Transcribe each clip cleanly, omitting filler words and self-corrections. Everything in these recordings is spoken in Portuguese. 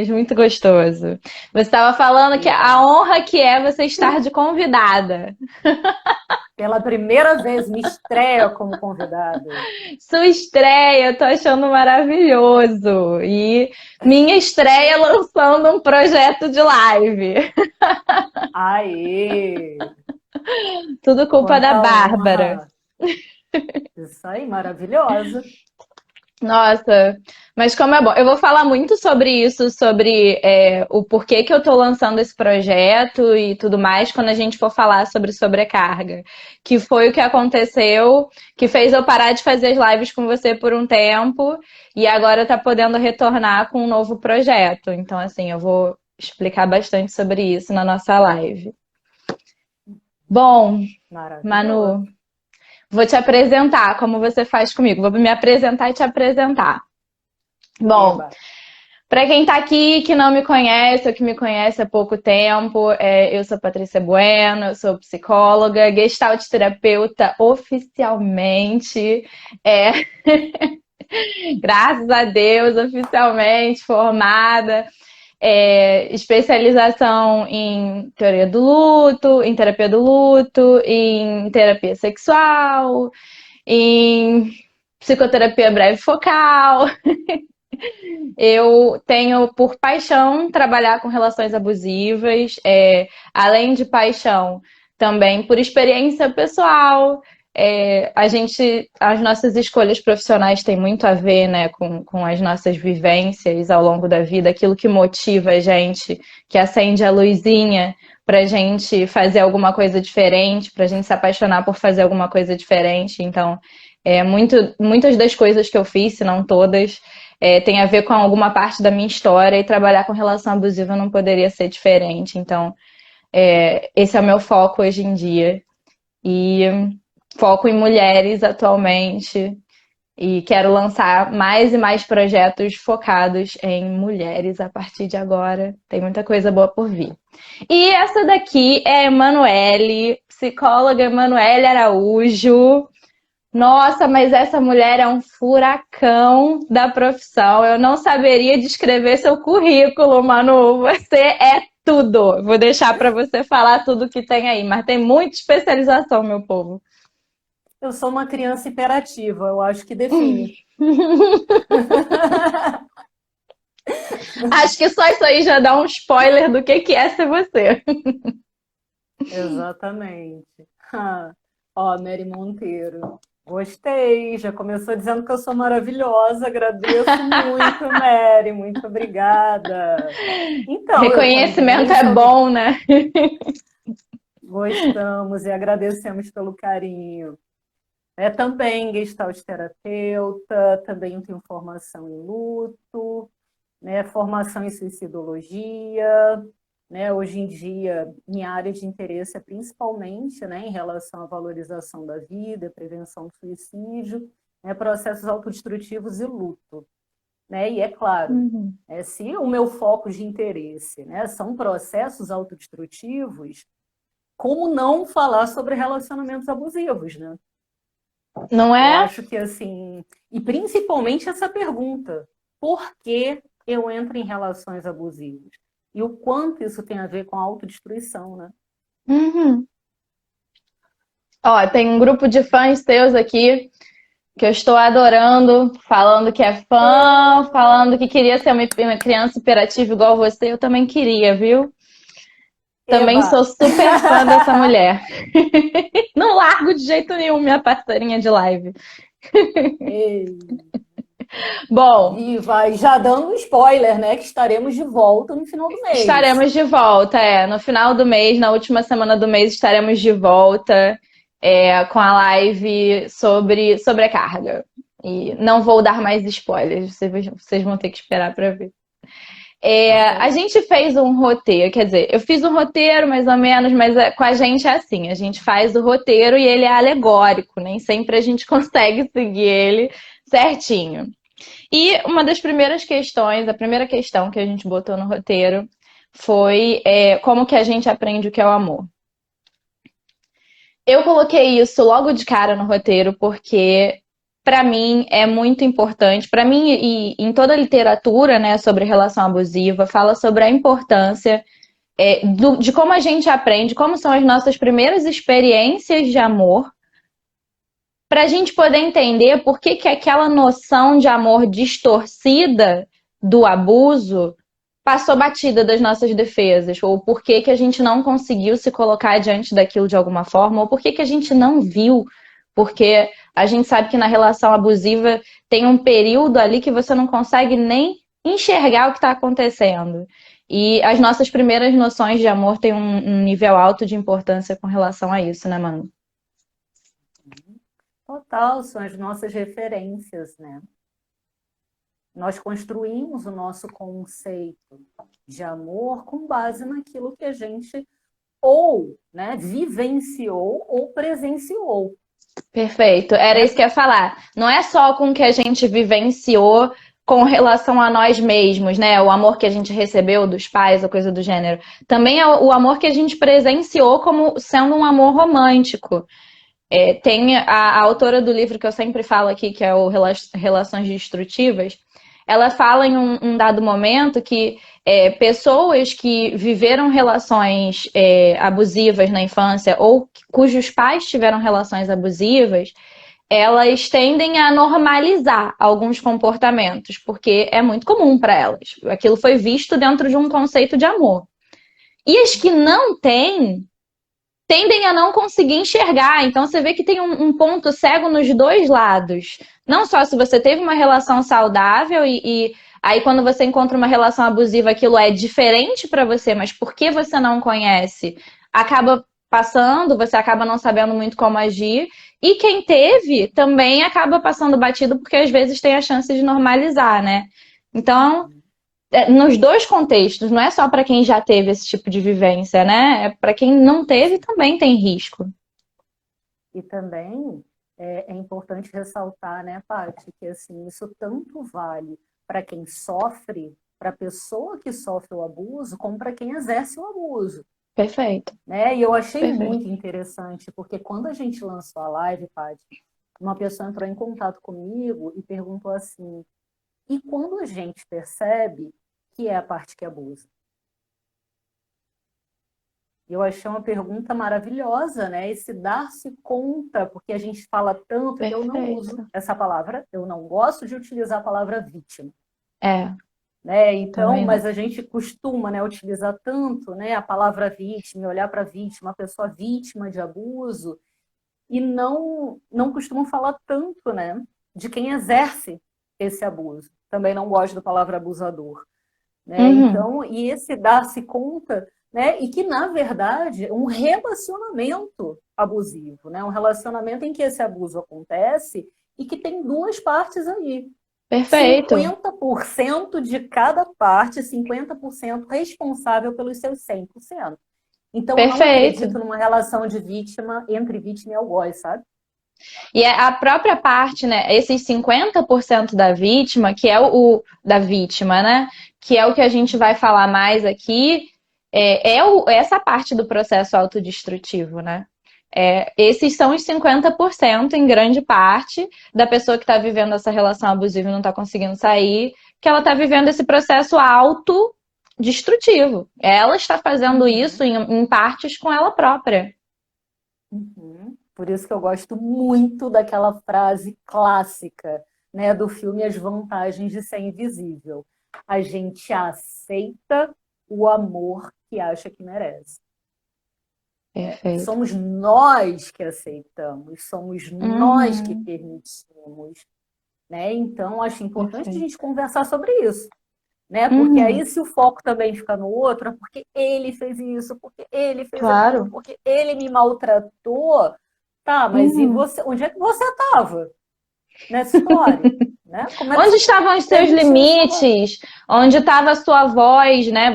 Vamos, muito gostoso. Você estava falando que a Obrigada. honra que é você estar de convidada. Pela primeira vez me estreia como convidada. Sua estreia, eu tô achando maravilhoso. E minha estreia lançando um projeto de live. Aê! Tudo culpa da Quanta Bárbara. honra! Isso aí, maravilhosa. Nossa, mas como é bom. Eu vou falar muito sobre isso, sobre o porquê que eu tô lançando esse projeto e tudo mais, quando a gente for falar sobre sobrecarga. Que foi o que aconteceu, que fez eu parar de fazer as lives com você por um tempo e agora tá podendo retornar com um novo projeto. Então, assim, eu vou explicar bastante sobre isso na nossa live. Bom, Maravilhosa. Manu, vou te apresentar como você faz comigo. Vou me apresentar e te apresentar. Bom, Eba. para quem está aqui que não me conhece ou que me conhece há pouco tempo, eu sou Patrícia Bueno, eu sou psicóloga, gestalt terapeuta oficialmente, é, graças a Deus, oficialmente formada, especialização em teoria do luto, em terapia do luto, em terapia sexual, em psicoterapia breve focal. Eu tenho por paixão trabalhar com relações abusivas, além de paixão, também por experiência pessoal. As nossas escolhas profissionais têm muito a ver, né, com as nossas vivências ao longo da vida, aquilo que motiva a gente, que acende a luzinha para a gente fazer alguma coisa diferente, para a gente se apaixonar por fazer alguma coisa diferente. Então, muitas das coisas que eu fiz, se não todas, tem a ver com alguma parte da minha história e trabalhar com relação abusiva não poderia ser diferente. Então, esse é o meu foco hoje em dia. E foco em mulheres atualmente. E quero lançar mais e mais projetos focados em mulheres a partir de agora. Tem muita coisa boa por vir. E essa daqui é a Emanuele, psicóloga Emanuele Araújo. Nossa, mas essa mulher é um furacão da profissão. Eu não saberia descrever seu currículo, Manu. Você é tudo. Vou deixar para você falar tudo que tem aí, mas tem muita especialização, meu povo. Eu sou uma criança hiperativa, eu acho que define. Acho que só isso aí já dá um spoiler do que é ser você. Exatamente. Ó, Mary Monteiro. Gostei, já começou dizendo que eu sou maravilhosa. Agradeço muito, Mary. Muito obrigada. Então, eu Reconhecimento também é sou. bom, né? Gostamos e agradecemos pelo carinho. Também gestalt terapeuta, também tenho formação em luto, né, formação em suicidologia, né, hoje em dia minha área de interesse é principalmente, né, em relação à valorização da vida, prevenção do suicídio, né, processos autodestrutivos e luto. Né, e é claro, Uhum. se o meu foco de interesse, né, são processos autodestrutivos, como não falar sobre relacionamentos abusivos, né? Não Eu é? acho que assim, e principalmente essa pergunta, por que eu entro em relações abusivas? E o quanto isso tem a ver com a autodestruição, né? Uhum. Ó, tem um grupo de fãs teus aqui que eu estou adorando, falando que é fã, falando que queria ser uma criança hiperativa igual você. Eu também queria, viu? Também Eba! sou super fã dessa mulher. Não largo de jeito nenhum minha parceirinha de live. Ei, Bom, viva! E já dando um spoiler, né? Que estaremos de volta no final do mês. estaremos de volta, no final do mês, na última semana do mês, estaremos de volta, com a live sobre sobrecarga. E não vou dar mais spoilers, vocês vão ter que esperar para ver. A Excelente. gente fez um roteiro, quer dizer, eu fiz um roteiro mais ou menos, mas com a gente é assim, a gente faz o roteiro e ele é alegórico, nem sempre a gente consegue seguir ele certinho. E uma das primeiras questões, a primeira questão que a gente botou no roteiro foi como que a gente aprende o que é o amor. Eu coloquei isso logo de cara no roteiro porque para mim, é muito importante. Para mim, e em toda a literatura, né, sobre relação abusiva, fala sobre a importância de como a gente aprende, como são as nossas primeiras experiências de amor, para a gente poder entender por que que aquela noção de amor distorcida do abuso passou batida das nossas defesas, ou por que que a gente não conseguiu se colocar diante daquilo de alguma forma, ou por que que a gente não viu, porque a gente sabe que na relação abusiva tem um período ali que você não consegue nem enxergar o que está acontecendo. E as nossas primeiras noções de amor têm um nível alto de importância com relação a isso, né, Manu? Total, são as nossas referências, né? Nós construímos o nosso conceito de amor com base naquilo que a gente ou, né, vivenciou ou presenciou. Perfeito, era isso que eu ia falar. Não é só com o que a gente vivenciou com relação a nós mesmos, né? O amor que a gente recebeu dos pais, ou coisa do gênero. Também é o amor que a gente presenciou como sendo um amor romântico. Tem a autora do livro que eu sempre falo aqui, que é o Relações Destrutivas, ela fala em um dado momento que pessoas que viveram relações abusivas na infância ou cujos pais tiveram relações abusivas, elas tendem a normalizar alguns comportamentos, porque é muito comum para elas. Aquilo foi visto dentro de um conceito de amor. E as que não têm, tendem a não conseguir enxergar. Então você vê que tem um ponto cego nos dois lados. Não só se você teve uma relação saudável e aí quando você encontra uma relação abusiva, aquilo é diferente para você, mas porque você não conhece, acaba passando, você acaba não sabendo muito como agir. E quem teve também acaba passando batido, porque às vezes tem a chance de normalizar, né? Então, nos dois contextos, não é só para quem já teve esse tipo de vivência, né? É para quem não teve também tem risco. E também é importante ressaltar, né, Paty, que assim, isso tanto vale para quem sofre, para a pessoa que sofre o abuso, como para quem exerce o abuso. Perfeito. Né? E eu achei Perfeito. muito interessante, porque quando a gente lançou a live, Paty, uma pessoa entrou em contato comigo e perguntou assim: e quando a gente percebe que é a parte que abusa? Eu achei uma pergunta maravilhosa, né? Esse dar-se conta, porque a gente fala tanto, eu não uso essa palavra, eu não gosto de utilizar a palavra vítima. Né? Então, mas a gente costuma, né, utilizar tanto, né, a palavra vítima, olhar para a vítima, a pessoa vítima de abuso, e não costumam falar tanto, né, de quem exerce esse abuso. Também não gosto da palavra abusador. Né? Então, e esse dar-se conta, né, e que, na verdade, é um relacionamento abusivo, né, um relacionamento em que esse abuso acontece e que tem duas partes aí. Perfeito. 50% de cada parte, 50% responsável pelos seus 100%. Então, Perfeito. Eu não acredito numa relação de vítima entre vítima e algoz, sabe? E a própria parte, né, esses 50% da vítima, que é o da vítima, né, que é o que a gente vai falar mais aqui, essa parte do processo autodestrutivo, né? Esses são os 50%, em grande parte, da pessoa que está vivendo essa relação abusiva e não está conseguindo sair, que ela está vivendo esse processo autodestrutivo. Ela está fazendo isso em partes com ela própria. Por isso que eu gosto muito daquela frase clássica, né, do filme As Vantagens de Ser Invisível. A gente aceita o amor que acha que merece. Somos nós que aceitamos, somos nós que permitimos. Né? Então, acho importante a gente conversar sobre isso. Né? Porque aí, se o foco também fica no outro, é porque ele fez isso, porque ele fez aquilo, porque ele me maltratou. Tá, mas e você? Onde é que você estava nessa história? Né? Onde estavam os seus limites? Onde estava a sua voz, né?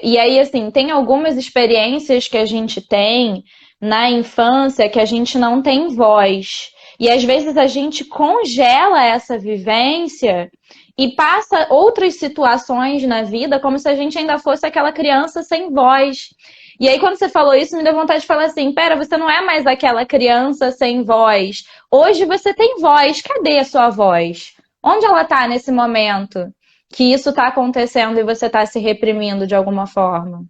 E aí, assim, tem algumas experiências que a gente tem na infância que a gente não tem voz. E às vezes a gente congela essa vivência e passa outras situações na vida como se a gente ainda fosse aquela criança sem voz. E aí, quando você falou isso, me deu vontade de falar assim: pera, você não é mais aquela criança sem voz. Hoje você tem voz. Cadê a sua voz? Onde ela tá nesse momento que isso tá acontecendo e você tá se reprimindo de alguma forma?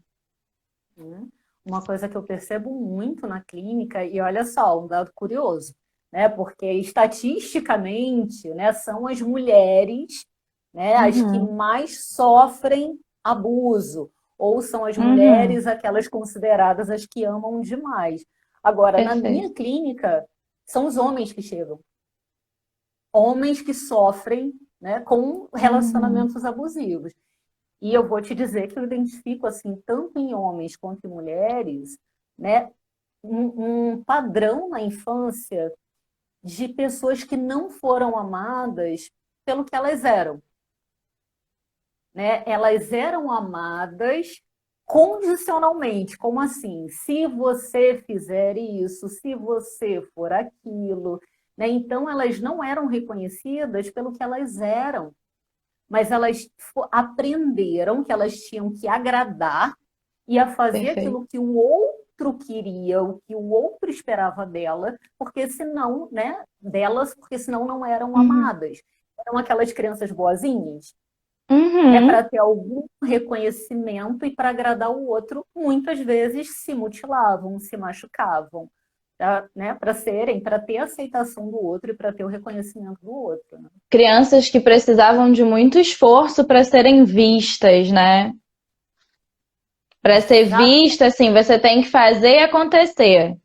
Uma coisa que eu percebo muito na clínica, e olha só, um dado curioso, né? Porque estatisticamente, né, são as mulheres, né, as que Uhum, mais sofrem abuso, ou são as uhum, mulheres aquelas consideradas as que amam demais. Agora, na minha perfeito. clínica, são os homens que chegam, homens que sofrem, né, com Uhum, relacionamentos abusivos. E eu vou te dizer que eu identifico, assim, tanto em homens quanto em mulheres, né, um padrão na infância de pessoas que não foram amadas pelo que elas eram, né? Elas eram amadas condicionalmente, como assim? Se você fizer isso, se você for aquilo, né? Então elas não eram reconhecidas pelo que elas eram, mas elas aprenderam que elas tinham que agradar e a fazer perfeito. aquilo que o outro queria, o que o outro esperava dela, porque senão, né, delas, porque senão não eram Uhum. amadas. Eram aquelas crianças boazinhas, né, Uhum. para ter algum reconhecimento e para agradar o outro, muitas vezes se mutilavam, se machucavam, tá, né, para serem, para ter a aceitação do outro e para ter o reconhecimento do outro. Né? Crianças que precisavam de muito esforço para serem vistas, né? Para ser Exato. vista, assim, você tem que fazer e acontecer.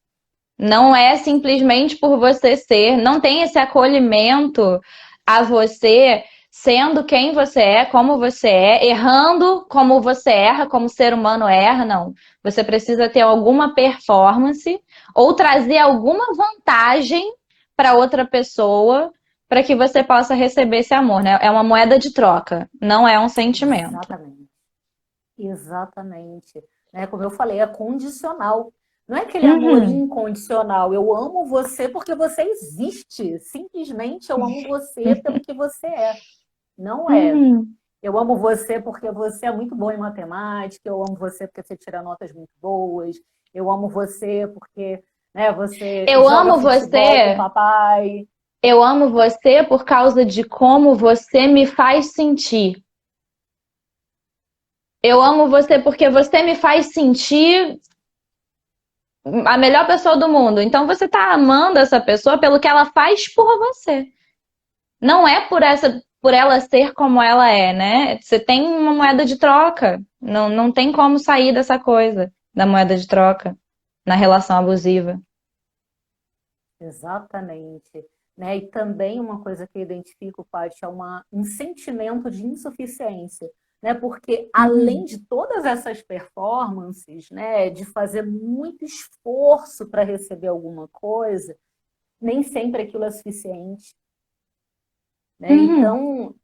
Não é simplesmente por você ser, não tem esse acolhimento a você sendo quem você é, como você é, errando como você erra, como o ser humano erra, não. Você precisa ter alguma performance ou trazer alguma vantagem para outra pessoa para que você possa receber esse amor, né? É uma moeda de troca, não é um sentimento. Exatamente. Exatamente. Né? Como eu falei, é condicional. Não é aquele amor Uhum, incondicional. Eu amo você porque você existe. Simplesmente eu amo você pelo que você é. Não é. uhum. Eu amo você porque você é muito bom em matemática. Eu amo você porque você tira notas muito boas. Eu amo você porque, né, você Eu joga amo futebol com o você papai. Eu amo você por causa de como você me faz sentir. Eu amo você porque você me faz sentir a melhor pessoa do mundo. Então você tá amando essa pessoa pelo que ela faz por você. Não é por ela ser como ela é, né? Você tem uma moeda de troca. Não tem como sair dessa coisa da moeda de troca na relação abusiva. Exatamente. Né? E também uma coisa que eu identifico, Paty, é um sentimento de insuficiência. Né? Porque além Uhum. de todas essas performances, né, de fazer muito esforço para receber alguma coisa, nem sempre aquilo é suficiente. Né? Uhum. Então,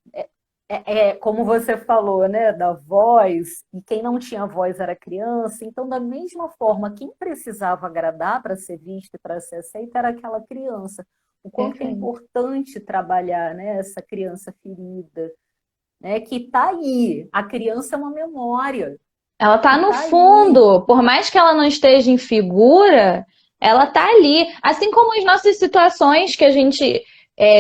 como você falou, né, da voz, e quem não tinha voz era criança, então, da mesma forma, quem precisava agradar para ser visto e para ser aceita era aquela criança. O quanto que é Perfeito. importante trabalhar, né, essa criança ferida, né, que está aí. A criança é uma memória, Ela tá que no está aí. fundo, por mais que ela não esteja em figura, ela tá ali. Assim como as nossas situações que a gente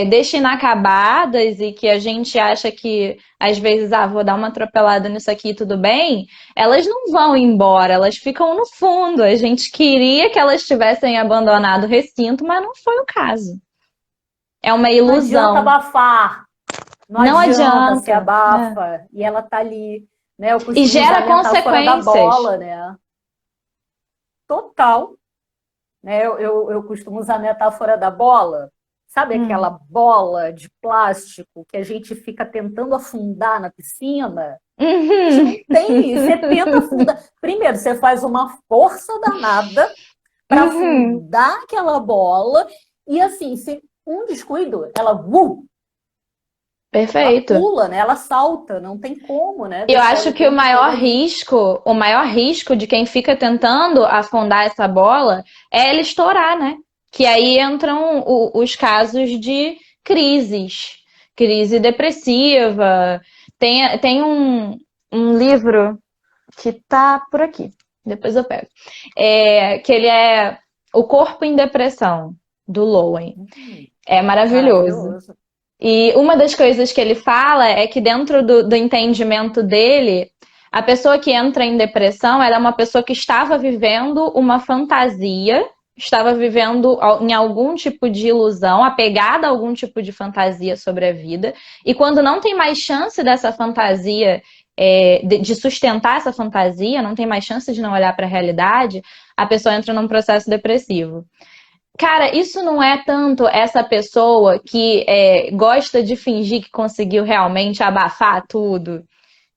deixa inacabadas e que a gente acha que às vezes, vou dar uma atropelada nisso aqui, tudo bem, elas não vão embora, elas ficam no fundo. A gente queria que elas tivessem abandonado o recinto, mas não foi o caso. É uma Não adianta ilusão. abafar, não Não adianta, se adianta. abafa, e ela está ali. Né? Eu E costumo usar gera a metáfora da consequências. bola, né? Total. Né? Eu costumo usar a metáfora da bola. Sabe aquela Hum. bola de plástico que a gente fica tentando afundar na piscina? A gente Uhum. não tem. Você tenta afundar. Primeiro, você faz uma força danada para Uhum. afundar aquela bola. E assim, se um descuido, ela Perfeito. pula, né? Ela salta. Não tem como, né? Eu Deixar ela acho o que tempo todo ali. o maior risco de quem fica tentando afundar essa bola é ela estourar, né? Que aí entram os casos de crises, crise depressiva. Tem um livro que tá por aqui, depois eu pego, que ele é O Corpo em Depressão, do Lowen. É maravilhoso. Maravilhoso. E uma das coisas que ele fala é que dentro do entendimento dele, a pessoa que entra em depressão, ela é uma pessoa que estava vivendo uma fantasia, estava vivendo em algum tipo de ilusão, apegada a algum tipo de fantasia sobre a vida, e quando não tem mais chance dessa fantasia, de sustentar essa fantasia, não tem mais chance de não olhar para a realidade, a pessoa entra num processo depressivo. Cara, isso não é tanto essa pessoa que gosta de fingir que conseguiu realmente abafar tudo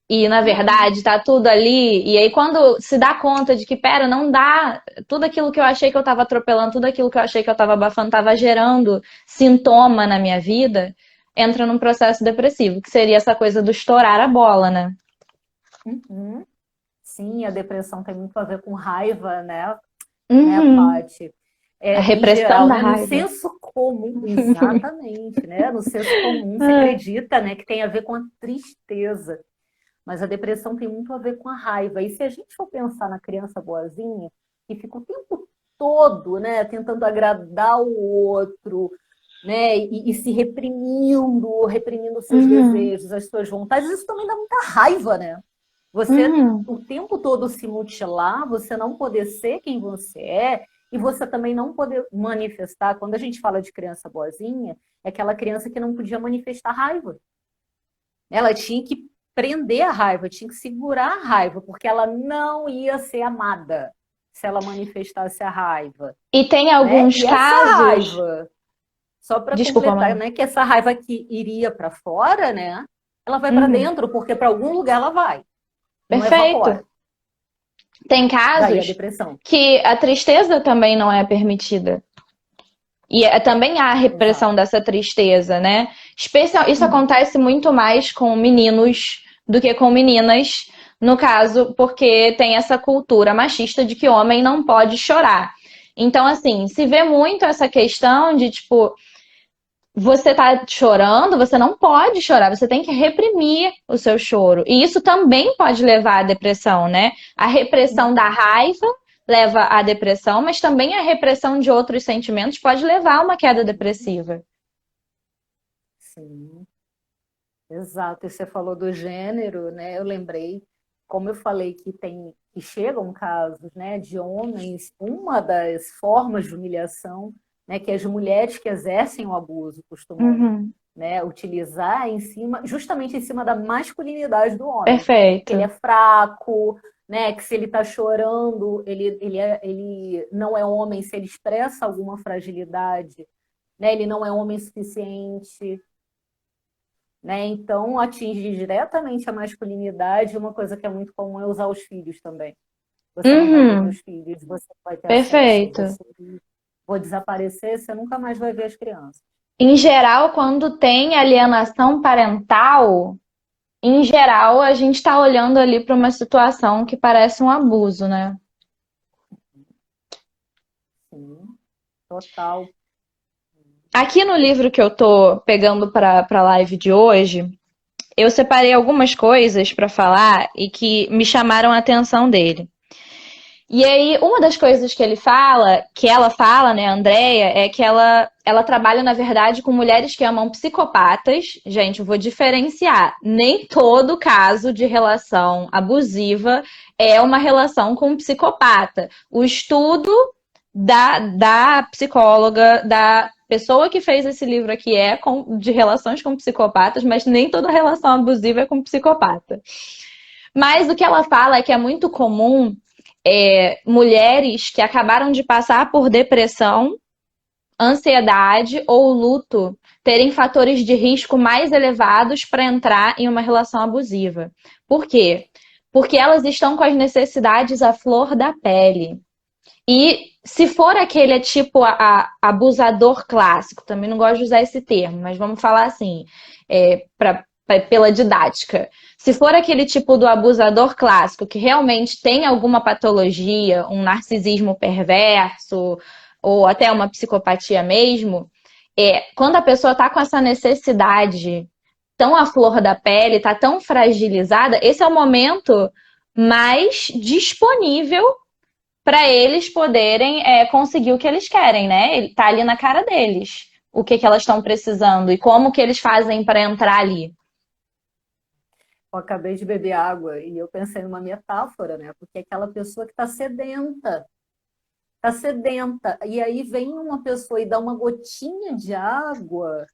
e, na verdade, tá tudo ali. E aí, quando se dá conta de que, pera, não dá, tudo aquilo que eu achei que eu tava atropelando, tudo aquilo que eu achei que eu tava abafando, tava gerando sintoma na minha vida, entra num processo depressivo, que seria essa coisa do estourar a bola, né? Uhum. Sim, a depressão tem muito a ver com raiva, né, Uhum. Paty? A Em repressão geral, da né, no raiva. senso comum, exatamente, né? No senso comum se Ah, acredita, né, que tem a ver com a tristeza, mas a depressão tem muito a ver com a raiva. E se a gente for pensar na criança boazinha, que fica o tempo todo, né, tentando agradar o outro, né, e se reprimindo seus uhum. desejos, as suas vontades, isso também dá muita raiva, né? Você Uhum. o tempo todo se mutilar, você não poder ser quem você é, e você também não poder manifestar. Quando a gente fala de criança boazinha, é aquela criança que não podia manifestar raiva. Ela tinha que prender a raiva, tinha que segurar a raiva, porque ela não ia ser amada se ela manifestasse a raiva, E tem né? alguns E essa casos. raiva, só para Desculpa, completar, mano. né, que essa raiva que iria para fora, né? Ela vai para Uhum. dentro, porque para algum lugar ela vai, não Perfeito. evapora. Tem Daí a casos depressão. que a tristeza também não é permitida. E também há a repressão Exato. dessa tristeza, né? Isso Uhum. acontece muito mais com meninos do que com meninas, no caso, porque tem essa cultura machista de que homem não pode chorar. Então, assim, se vê muito essa questão de, tipo, você tá chorando, você não pode chorar, você tem que reprimir o seu choro. E isso também pode levar à depressão, né? A repressão da Uhum. raiva leva à depressão, mas também a repressão de outros sentimentos pode levar a uma queda depressiva. Sim, exato. E você falou do gênero, né? Eu lembrei, como eu falei que chegam casos, né, de homens, uma das formas de humilhação, né, que as mulheres que exercem o abuso costumam, Uhum. né, utilizar justamente em cima da masculinidade do homem, que ele Perfeito. é fraco, né, que se ele está chorando, ele não é homem se ele expressa alguma fragilidade, né, ele não é homem suficiente. Né? Então, atinge diretamente a masculinidade. Uma coisa que é muito comum é usar os filhos também. Você não vai ver Uhum. meus filhos, você não vai ter acesso. Eu Perfeito. vou desaparecer, você nunca mais vai ver as crianças. Em geral, quando tem alienação parental, em geral, a gente está olhando ali para uma situação que parece um abuso, né? Sim, total. Aqui no livro que eu tô pegando para a live de hoje, eu separei algumas coisas para falar e que me chamaram a atenção dele. E aí, uma das coisas que ela fala, né, a Andrea, é que ela trabalha, na verdade, com mulheres que amam psicopatas. Gente, eu vou diferenciar. Nem todo caso de relação abusiva é uma relação com um psicopata. O estudo da psicóloga, da pessoa que fez esse livro aqui de relações com psicopatas, mas nem toda relação abusiva é com psicopata. Mas o que ela fala é que é muito comum mulheres que acabaram de passar por depressão, ansiedade ou luto terem fatores de risco mais elevados para entrar em uma relação abusiva. Por quê? Porque elas estão com as necessidades à flor da pele. E se for aquele tipo abusador clássico, também não gosto de usar esse termo, mas vamos falar assim, pela didática. Se for aquele tipo do abusador clássico que realmente tem alguma patologia, um narcisismo perverso, ou até uma psicopatia mesmo, quando a pessoa está com essa necessidade tão à flor da pele, está tão fragilizada, esse é o momento mais disponível para eles poderem conseguir o que eles querem, né? Ele tá ali na cara deles, o que elas estão precisando e como que eles fazem para entrar ali. Eu acabei de beber água e eu pensei numa metáfora, né? Porque é aquela pessoa que está sedenta, e aí vem uma pessoa e dá uma gotinha de água,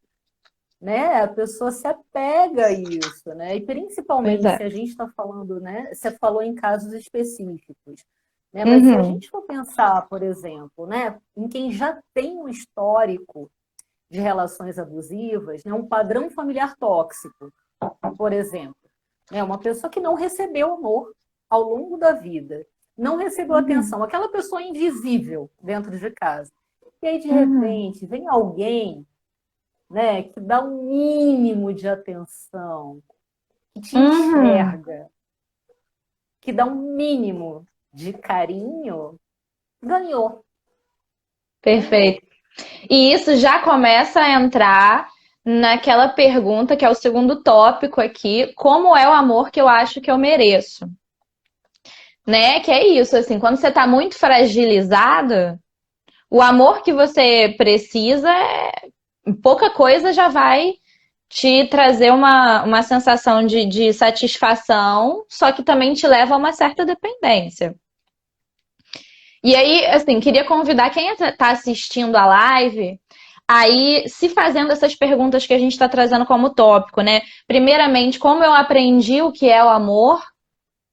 né? A pessoa se apega a isso, né? E Pois principalmente é. se a gente está falando, né? Você falou em casos específicos, né? Mas se a Uhum, gente for pensar, por exemplo, né? Em quem já tem um histórico de relações abusivas, né? Um padrão familiar tóxico, por exemplo, né? Uma pessoa que não recebeu amor ao longo da vida, não recebeu uhum, atenção, aquela pessoa invisível dentro de casa. E aí, de uhum, repente, vem alguém, né, que dá um mínimo de atenção, que te uhum. enxerga, que dá um mínimo de carinho, ganhou. Ganhou. Perfeito. E isso já começa a entrar naquela pergunta que é o segundo tópico aqui, como é o amor que eu acho que eu mereço? Né? Que é isso, assim, quando você tá muito fragilizado, o amor que você precisa, pouca coisa já vai te trazer uma sensação de satisfação, só que também te leva a uma certa dependência. E aí, assim, queria convidar quem está assistindo a live aí se fazendo essas perguntas que a gente está trazendo como tópico, né? Primeiramente, como eu aprendi o que é o amor,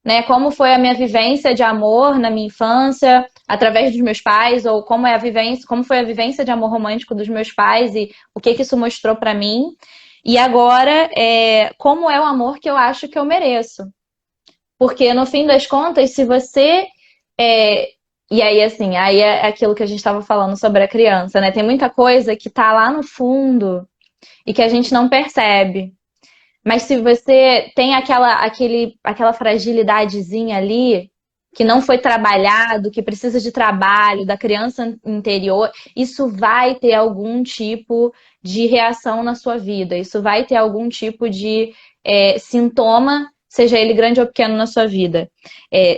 né? Como foi a minha vivência de amor na minha infância, através dos meus pais, ou como é a vivência, como foi a vivência de amor romântico dos meus pais e o que que isso mostrou para mim. E agora, como é o amor que eu acho que eu mereço? Porque no fim das contas, se você é, e aí, assim, aí é aquilo que a gente estava falando sobre a criança, né? Tem muita coisa que tá lá no fundo e que a gente não percebe. Mas se você tem aquela fragilidadezinha ali, que não foi trabalhado, que precisa de trabalho, da criança interior, isso vai ter algum tipo de reação na sua vida. Isso vai ter algum tipo de sintoma, seja ele grande ou pequeno, na sua vida.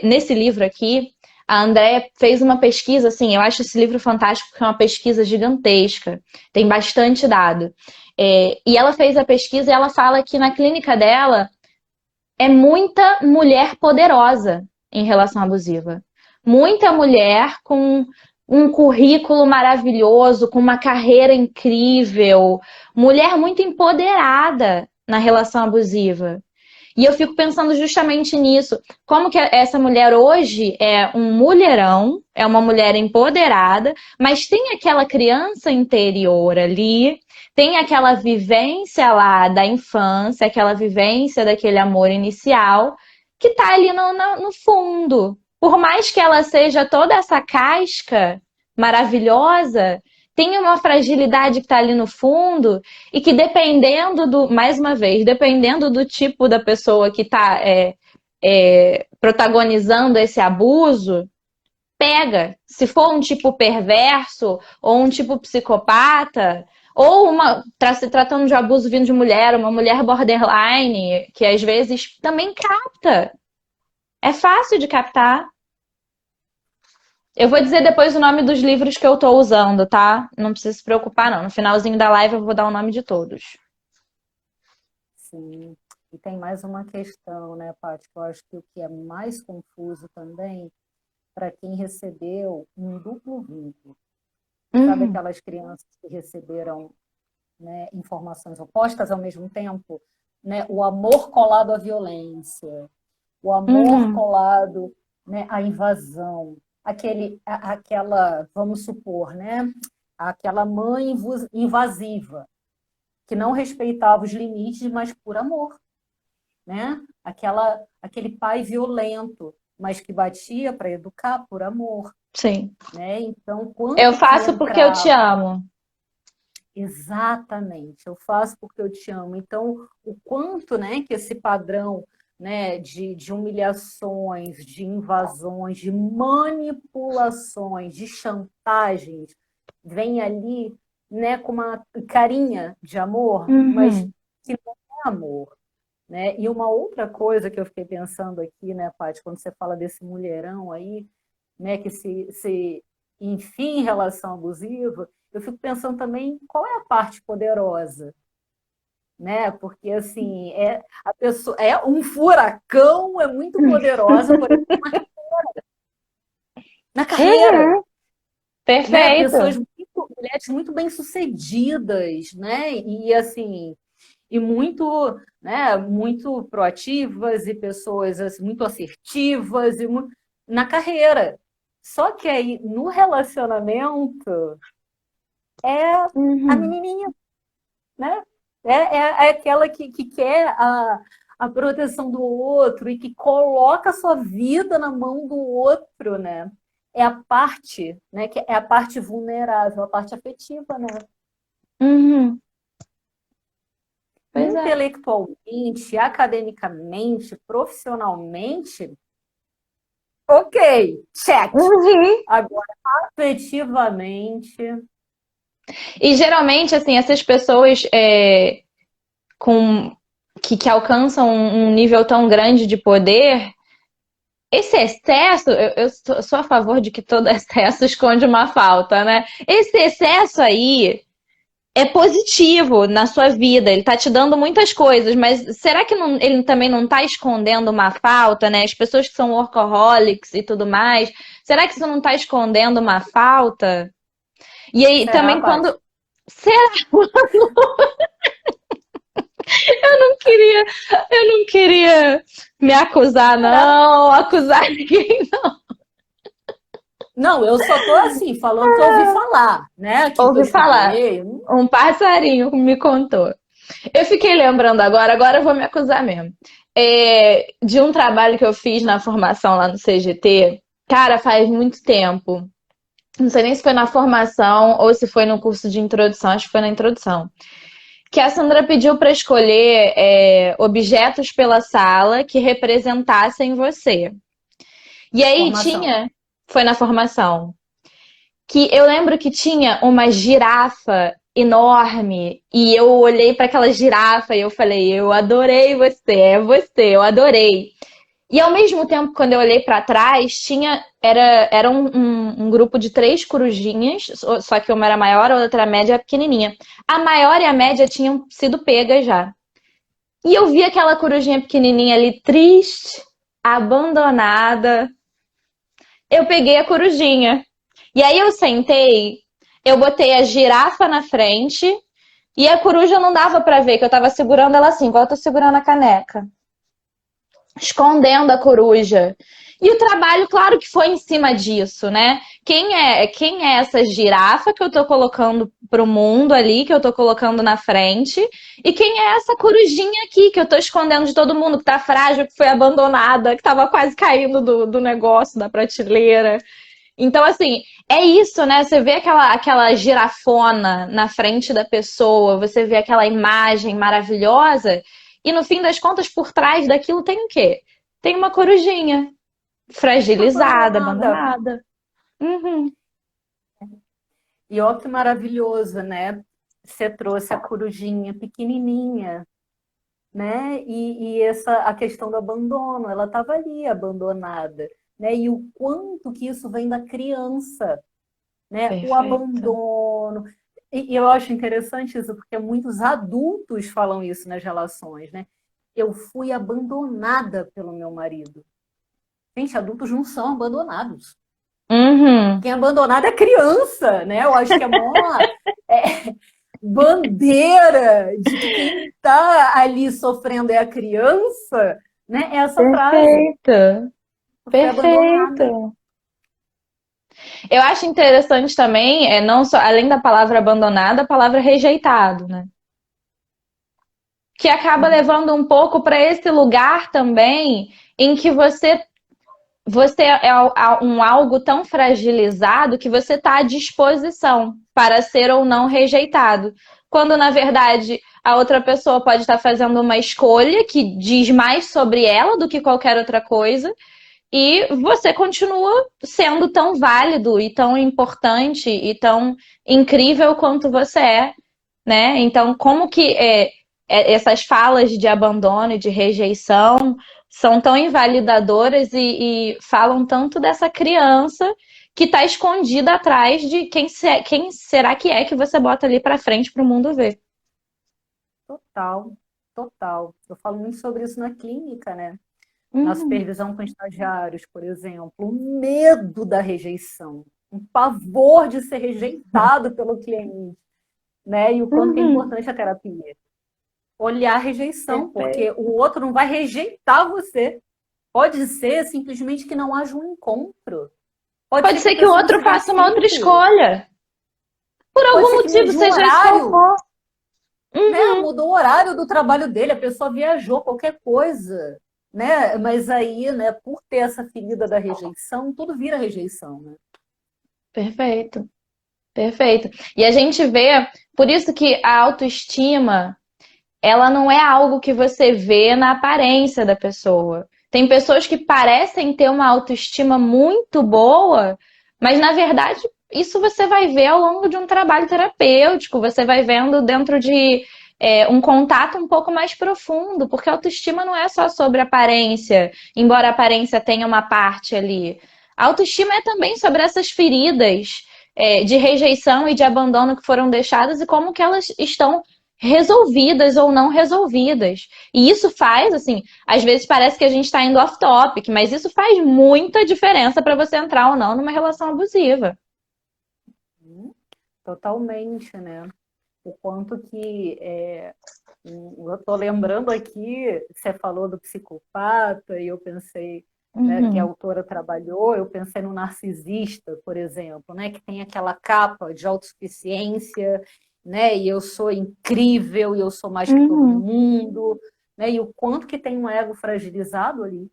Nesse livro aqui, a Andrea fez uma pesquisa, assim, eu acho esse livro fantástico, porque é uma pesquisa gigantesca, tem bastante dado. E ela fez a pesquisa e ela fala que na clínica dela é muita mulher poderosa em relação abusiva. Muita mulher com um currículo maravilhoso, com uma carreira incrível, mulher muito empoderada na relação abusiva. E eu fico pensando justamente nisso. Como que essa mulher hoje é um mulherão, é uma mulher empoderada, mas tem aquela criança interior ali, tem aquela vivência lá da infância, aquela vivência daquele amor inicial, que tá ali no fundo. Por mais que ela seja toda essa casca maravilhosa, tem uma fragilidade que está ali no fundo e que dependendo mais uma vez, dependendo do tipo da pessoa que está protagonizando esse abuso, pega. Se for um tipo perverso ou um tipo psicopata, ou se tratando de abuso vindo de mulher, uma mulher borderline, que às vezes também capta. É fácil de captar. Eu vou dizer depois o nome dos livros que eu tô usando, tá? Não precisa se preocupar, não. No finalzinho da live eu vou dar o nome de todos. Sim. E tem mais uma questão, né, Paty, que eu acho que o que é mais confuso também para quem recebeu um duplo vínculo. Sabe Uhum, aquelas crianças que receberam, né, informações opostas ao mesmo tempo? Né? O amor colado à violência, o amor uhum, colado, né, à invasão, aquela, vamos supor, né, aquela mãe invasiva, que não respeitava os limites, mas por amor, né? Aquele pai violento, mas que batia para educar por amor, sim. né? Então, Eu quanto que faço porque eu te entrava. amo. Exatamente, eu faço porque eu te amo. Então, o quanto, né, que esse padrão, né, de humilhações, de invasões, de manipulações, de chantagens, vem ali, né, com uma carinha de amor, mas Uhum. que não é amor. Né? E uma outra coisa que eu fiquei pensando aqui, né, Paty, quando você fala desse mulherão aí, né, que se enfia em relação abusiva, eu fico pensando também qual é a parte poderosa, né? Porque assim, a pessoa é um furacão, é muito poderosa, por exemplo, na carreira, Uhum. né? Pessoas Perfeito. mulheres muito bem-sucedidas, né? E assim, e muito, né, muito proativas e pessoas assim, muito assertivas e na carreira. Só que aí no relacionamento é a Uhum. menininha, né? É aquela que quer a proteção do outro e que coloca a sua vida na mão do outro, né? É a parte, né, que é a parte vulnerável, a parte afetiva, né? Uhum. Pois é. Intelectualmente, academicamente, profissionalmente, ok, check. Uhum. Agora, afetivamente, E geralmente, assim, essas pessoas com que alcançam um nível tão grande de poder, esse excesso, eu sou a favor de que todo excesso esconde uma falta, né? Esse excesso aí é positivo na sua vida, ele tá te dando muitas coisas, mas será que ele também não tá escondendo uma falta, né? As pessoas que são workaholics e tudo mais, será que isso não tá escondendo uma falta? E aí será, também Paty? quando. Será? Queria, eu não queria me acusar, Será? não, acusar ninguém. Não, eu só tô assim, falando que eu ouvi falar, né? Que eu Ouvi falar. escutei. Um passarinho me contou. Eu fiquei lembrando agora eu vou me acusar mesmo. De um trabalho que eu fiz na formação lá no CGT, cara, faz muito tempo. Não sei nem se foi na formação ou se foi no curso de introdução, acho que foi na introdução. Que a Sandra pediu para escolher objetos pela sala que representassem você. E aí Formação. tinha, foi na formação, que eu lembro que tinha uma girafa enorme e eu olhei para aquela girafa e eu falei, eu adorei você, é você, eu adorei. E ao mesmo tempo, quando eu olhei para trás, era um grupo de três corujinhas, só que uma era maior, a outra média pequenininha. A maior e a média tinham sido pegas já. E eu vi aquela corujinha pequenininha ali, triste, abandonada. Eu peguei a corujinha. E aí eu sentei, eu botei a girafa na frente e a coruja não dava pra ver, que eu tava segurando ela assim, igual eu tô segurando a caneca. Escondendo a coruja. E o trabalho, claro que foi em cima disso, né? Quem é essa girafa que eu tô colocando pro mundo ali, que eu tô colocando na frente? E quem é essa corujinha aqui que eu tô escondendo de todo mundo, que tá frágil, que foi abandonada, que tava quase caindo do negócio, da prateleira? Então, assim, é isso, né? Você vê aquela girafona na frente da pessoa, você vê aquela imagem maravilhosa, e no fim das contas, por trás daquilo tem o quê? Tem uma corujinha, fragilizada, Abandonada. abandonada. Uhum. E ó que maravilhoso, né? Você trouxe a corujinha pequenininha, né? E a questão do abandono, ela estava ali abandonada, né? E o quanto que isso vem da criança, né? O Perfeito. abandono. E eu acho interessante isso, porque muitos adultos falam isso nas relações, né? Eu fui abandonada pelo meu marido. Gente, adultos não são abandonados. Uhum. Quem é abandonado é criança, né? Eu acho que é a maior bandeira de que quem está ali sofrendo é a criança, né? É essa frase. Perfeito. Eu fui abandonada. Perfeito. Eu acho interessante também, não só, além da palavra abandonada, a palavra rejeitado, né? Que acaba Uhum. levando um pouco para esse lugar também em que você é um algo tão fragilizado que você está à disposição para ser ou não rejeitado. Quando, na verdade, a outra pessoa pode estar fazendo uma escolha que diz mais sobre ela do que qualquer outra coisa, e você continua sendo tão válido e tão importante e tão incrível quanto você é, né? Então, como que essas falas de abandono e de rejeição são tão invalidadoras e falam tanto dessa criança que está escondida atrás de quem será que é que você bota ali para frente para o mundo ver. Total, total. Eu falo muito sobre isso na clínica, né? Na Uhum, supervisão com estagiários, por exemplo, o medo da rejeição, um pavor de ser rejeitado pelo cliente, né? E o quanto que é uhum, importante a terapia. Olhar a rejeição, porque perfeito. o outro não vai rejeitar você. Pode ser simplesmente que não haja um encontro. Pode Pode ser que a ser que o pessoa não outro se faça uma outra identifique. escolha. Por Pode algum ser que motivo, mude um seja esse qual horário, for. né? Uhum, Mudou o horário do trabalho dele, a pessoa viajou, qualquer coisa, né? Mas aí, né, por ter essa ferida da rejeição, tudo vira rejeição, né? perfeito, perfeito. E a gente vê, por isso que a autoestima, ela não é algo que você vê na aparência da pessoa. Tem pessoas que parecem ter uma autoestima muito boa, mas na verdade isso você vai ver ao longo de um trabalho terapêutico, você vai vendo dentro de um contato um pouco mais profundo, porque a autoestima não é só sobre aparência, embora a aparência tenha uma parte ali. A autoestima é também sobre essas feridas de rejeição e de abandono que foram deixadas e como que elas estão resolvidas ou não resolvidas. E isso faz, assim, às vezes parece que a gente está indo off topic, mas isso faz muita diferença para você entrar ou não numa relação abusiva. Totalmente, né? O quanto que eu estou lembrando aqui, você falou do psicopata, e eu pensei, né, que a Uhum, autora trabalhou, eu pensei no narcisista, por exemplo, né, que tem aquela capa de autossuficiência, né, e eu sou incrível, e eu sou mais que todo uhum, mundo, né, e o quanto que tem um ego fragilizado ali,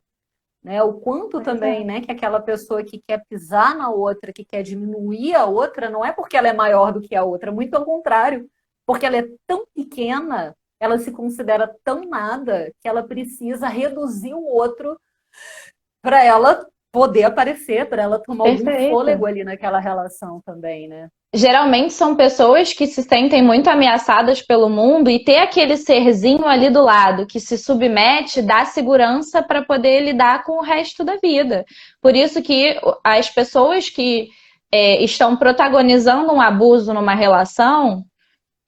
né, o quanto pois é. também, né, que aquela pessoa que quer pisar na outra, que quer diminuir a outra, não é porque ela é maior do que a outra, muito ao contrário, porque ela é tão pequena, ela se considera tão nada, que ela precisa reduzir o outro para ela poder aparecer, para ela tomar algum Perfeito. fôlego ali naquela relação também, né? Geralmente são pessoas que se sentem muito ameaçadas pelo mundo e ter aquele serzinho ali do lado que se submete dá segurança para poder lidar com o resto da vida. Por isso que as pessoas que estão protagonizando um abuso numa relação,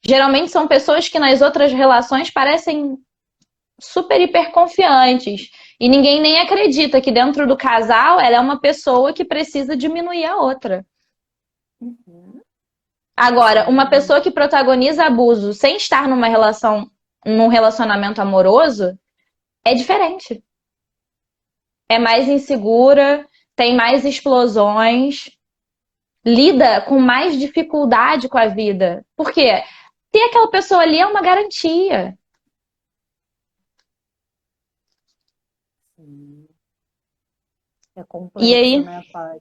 geralmente são pessoas que nas outras relações parecem super hiper confiantes. E ninguém nem acredita que dentro do casal ela é uma pessoa que precisa diminuir a outra. Uhum. Agora, uma Sim, pessoa que protagoniza abuso sem estar numa relação, num relacionamento amoroso, é diferente. É mais insegura, tem mais explosões, lida com mais dificuldade com a vida. Por quê? Ter aquela pessoa ali é uma garantia. sim. É E complexo, aí, né, pai?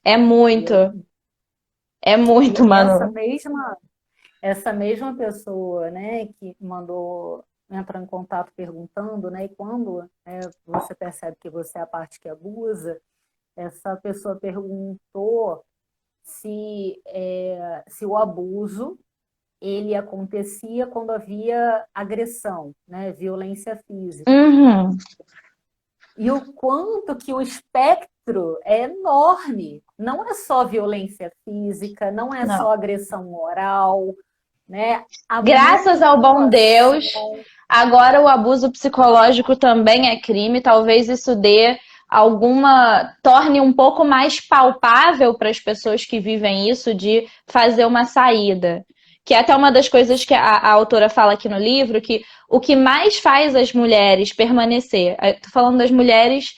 é E, muito, é muito, e essa mano. mesma Essa mesma pessoa, né, que mandou entrar em contato perguntando, né, e quando você percebe que você é a parte que abusa, essa pessoa perguntou se o abuso ele acontecia quando havia agressão, né, violência física. Uhum. E o quanto que o espectro é enorme. Não é só violência física, não é Não. só agressão oral, né? A Graças ao bom manipulação. Deus, agora o abuso psicológico também é crime. Talvez isso dê torne um pouco mais palpável para as pessoas que vivem isso de fazer uma saída. Que é até uma das coisas que a autora fala aqui no livro, que o que mais faz as mulheres permanecer. Estou falando das mulheres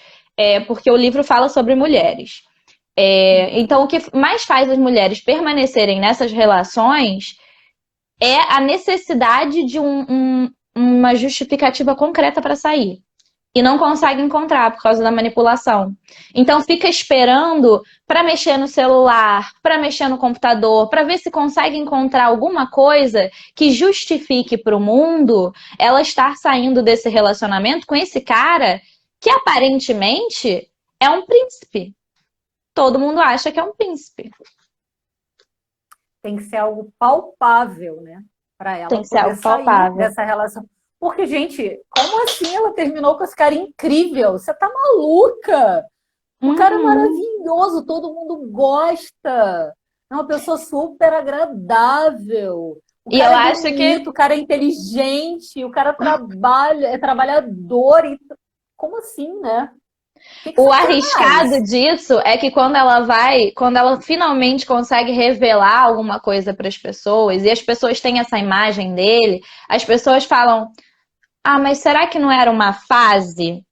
porque o livro fala sobre mulheres. Então, o que mais faz as mulheres permanecerem nessas relações é a necessidade de uma justificativa concreta para sair. E não consegue encontrar por causa da manipulação. Então fica esperando para mexer no celular, para mexer no computador, para ver se consegue encontrar alguma coisa que justifique para o mundo ela estar saindo desse relacionamento com esse cara que aparentemente é um príncipe. Todo mundo acha que é um príncipe. Tem que ser algo palpável, né? Para Tem ela que ser poder algo sair palpável. dessa relação. Porque, gente, como assim ela terminou com esse cara incrível? Você tá maluca? O cara é Uhum. maravilhoso, todo mundo gosta. É uma pessoa super agradável. O E eu cara é acho que bonito, o cara é inteligente, o cara trabalha, é trabalhador. E... Como assim, né? O que o você quer arriscado mais? disso é que quando ela finalmente consegue revelar alguma coisa para as pessoas e as pessoas têm essa imagem dele, as pessoas falam: "Ah, mas será que não era uma fase?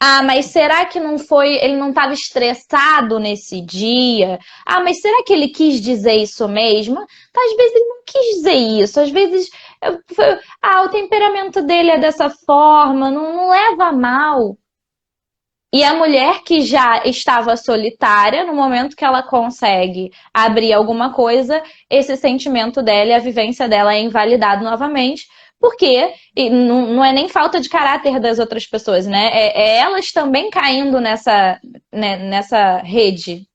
Ah, mas será que não foi, ele não estava estressado nesse dia? Ah, mas será que ele quis dizer isso mesmo? Tá, às vezes ele não quis dizer isso, às vezes o temperamento dele é dessa forma, não leva a mal." E a mulher que já estava solitária, no momento que ela consegue abrir alguma coisa, esse sentimento dela e a vivência dela é invalidado novamente, porque não é nem falta de caráter das outras pessoas, né? É elas também caindo nessa rede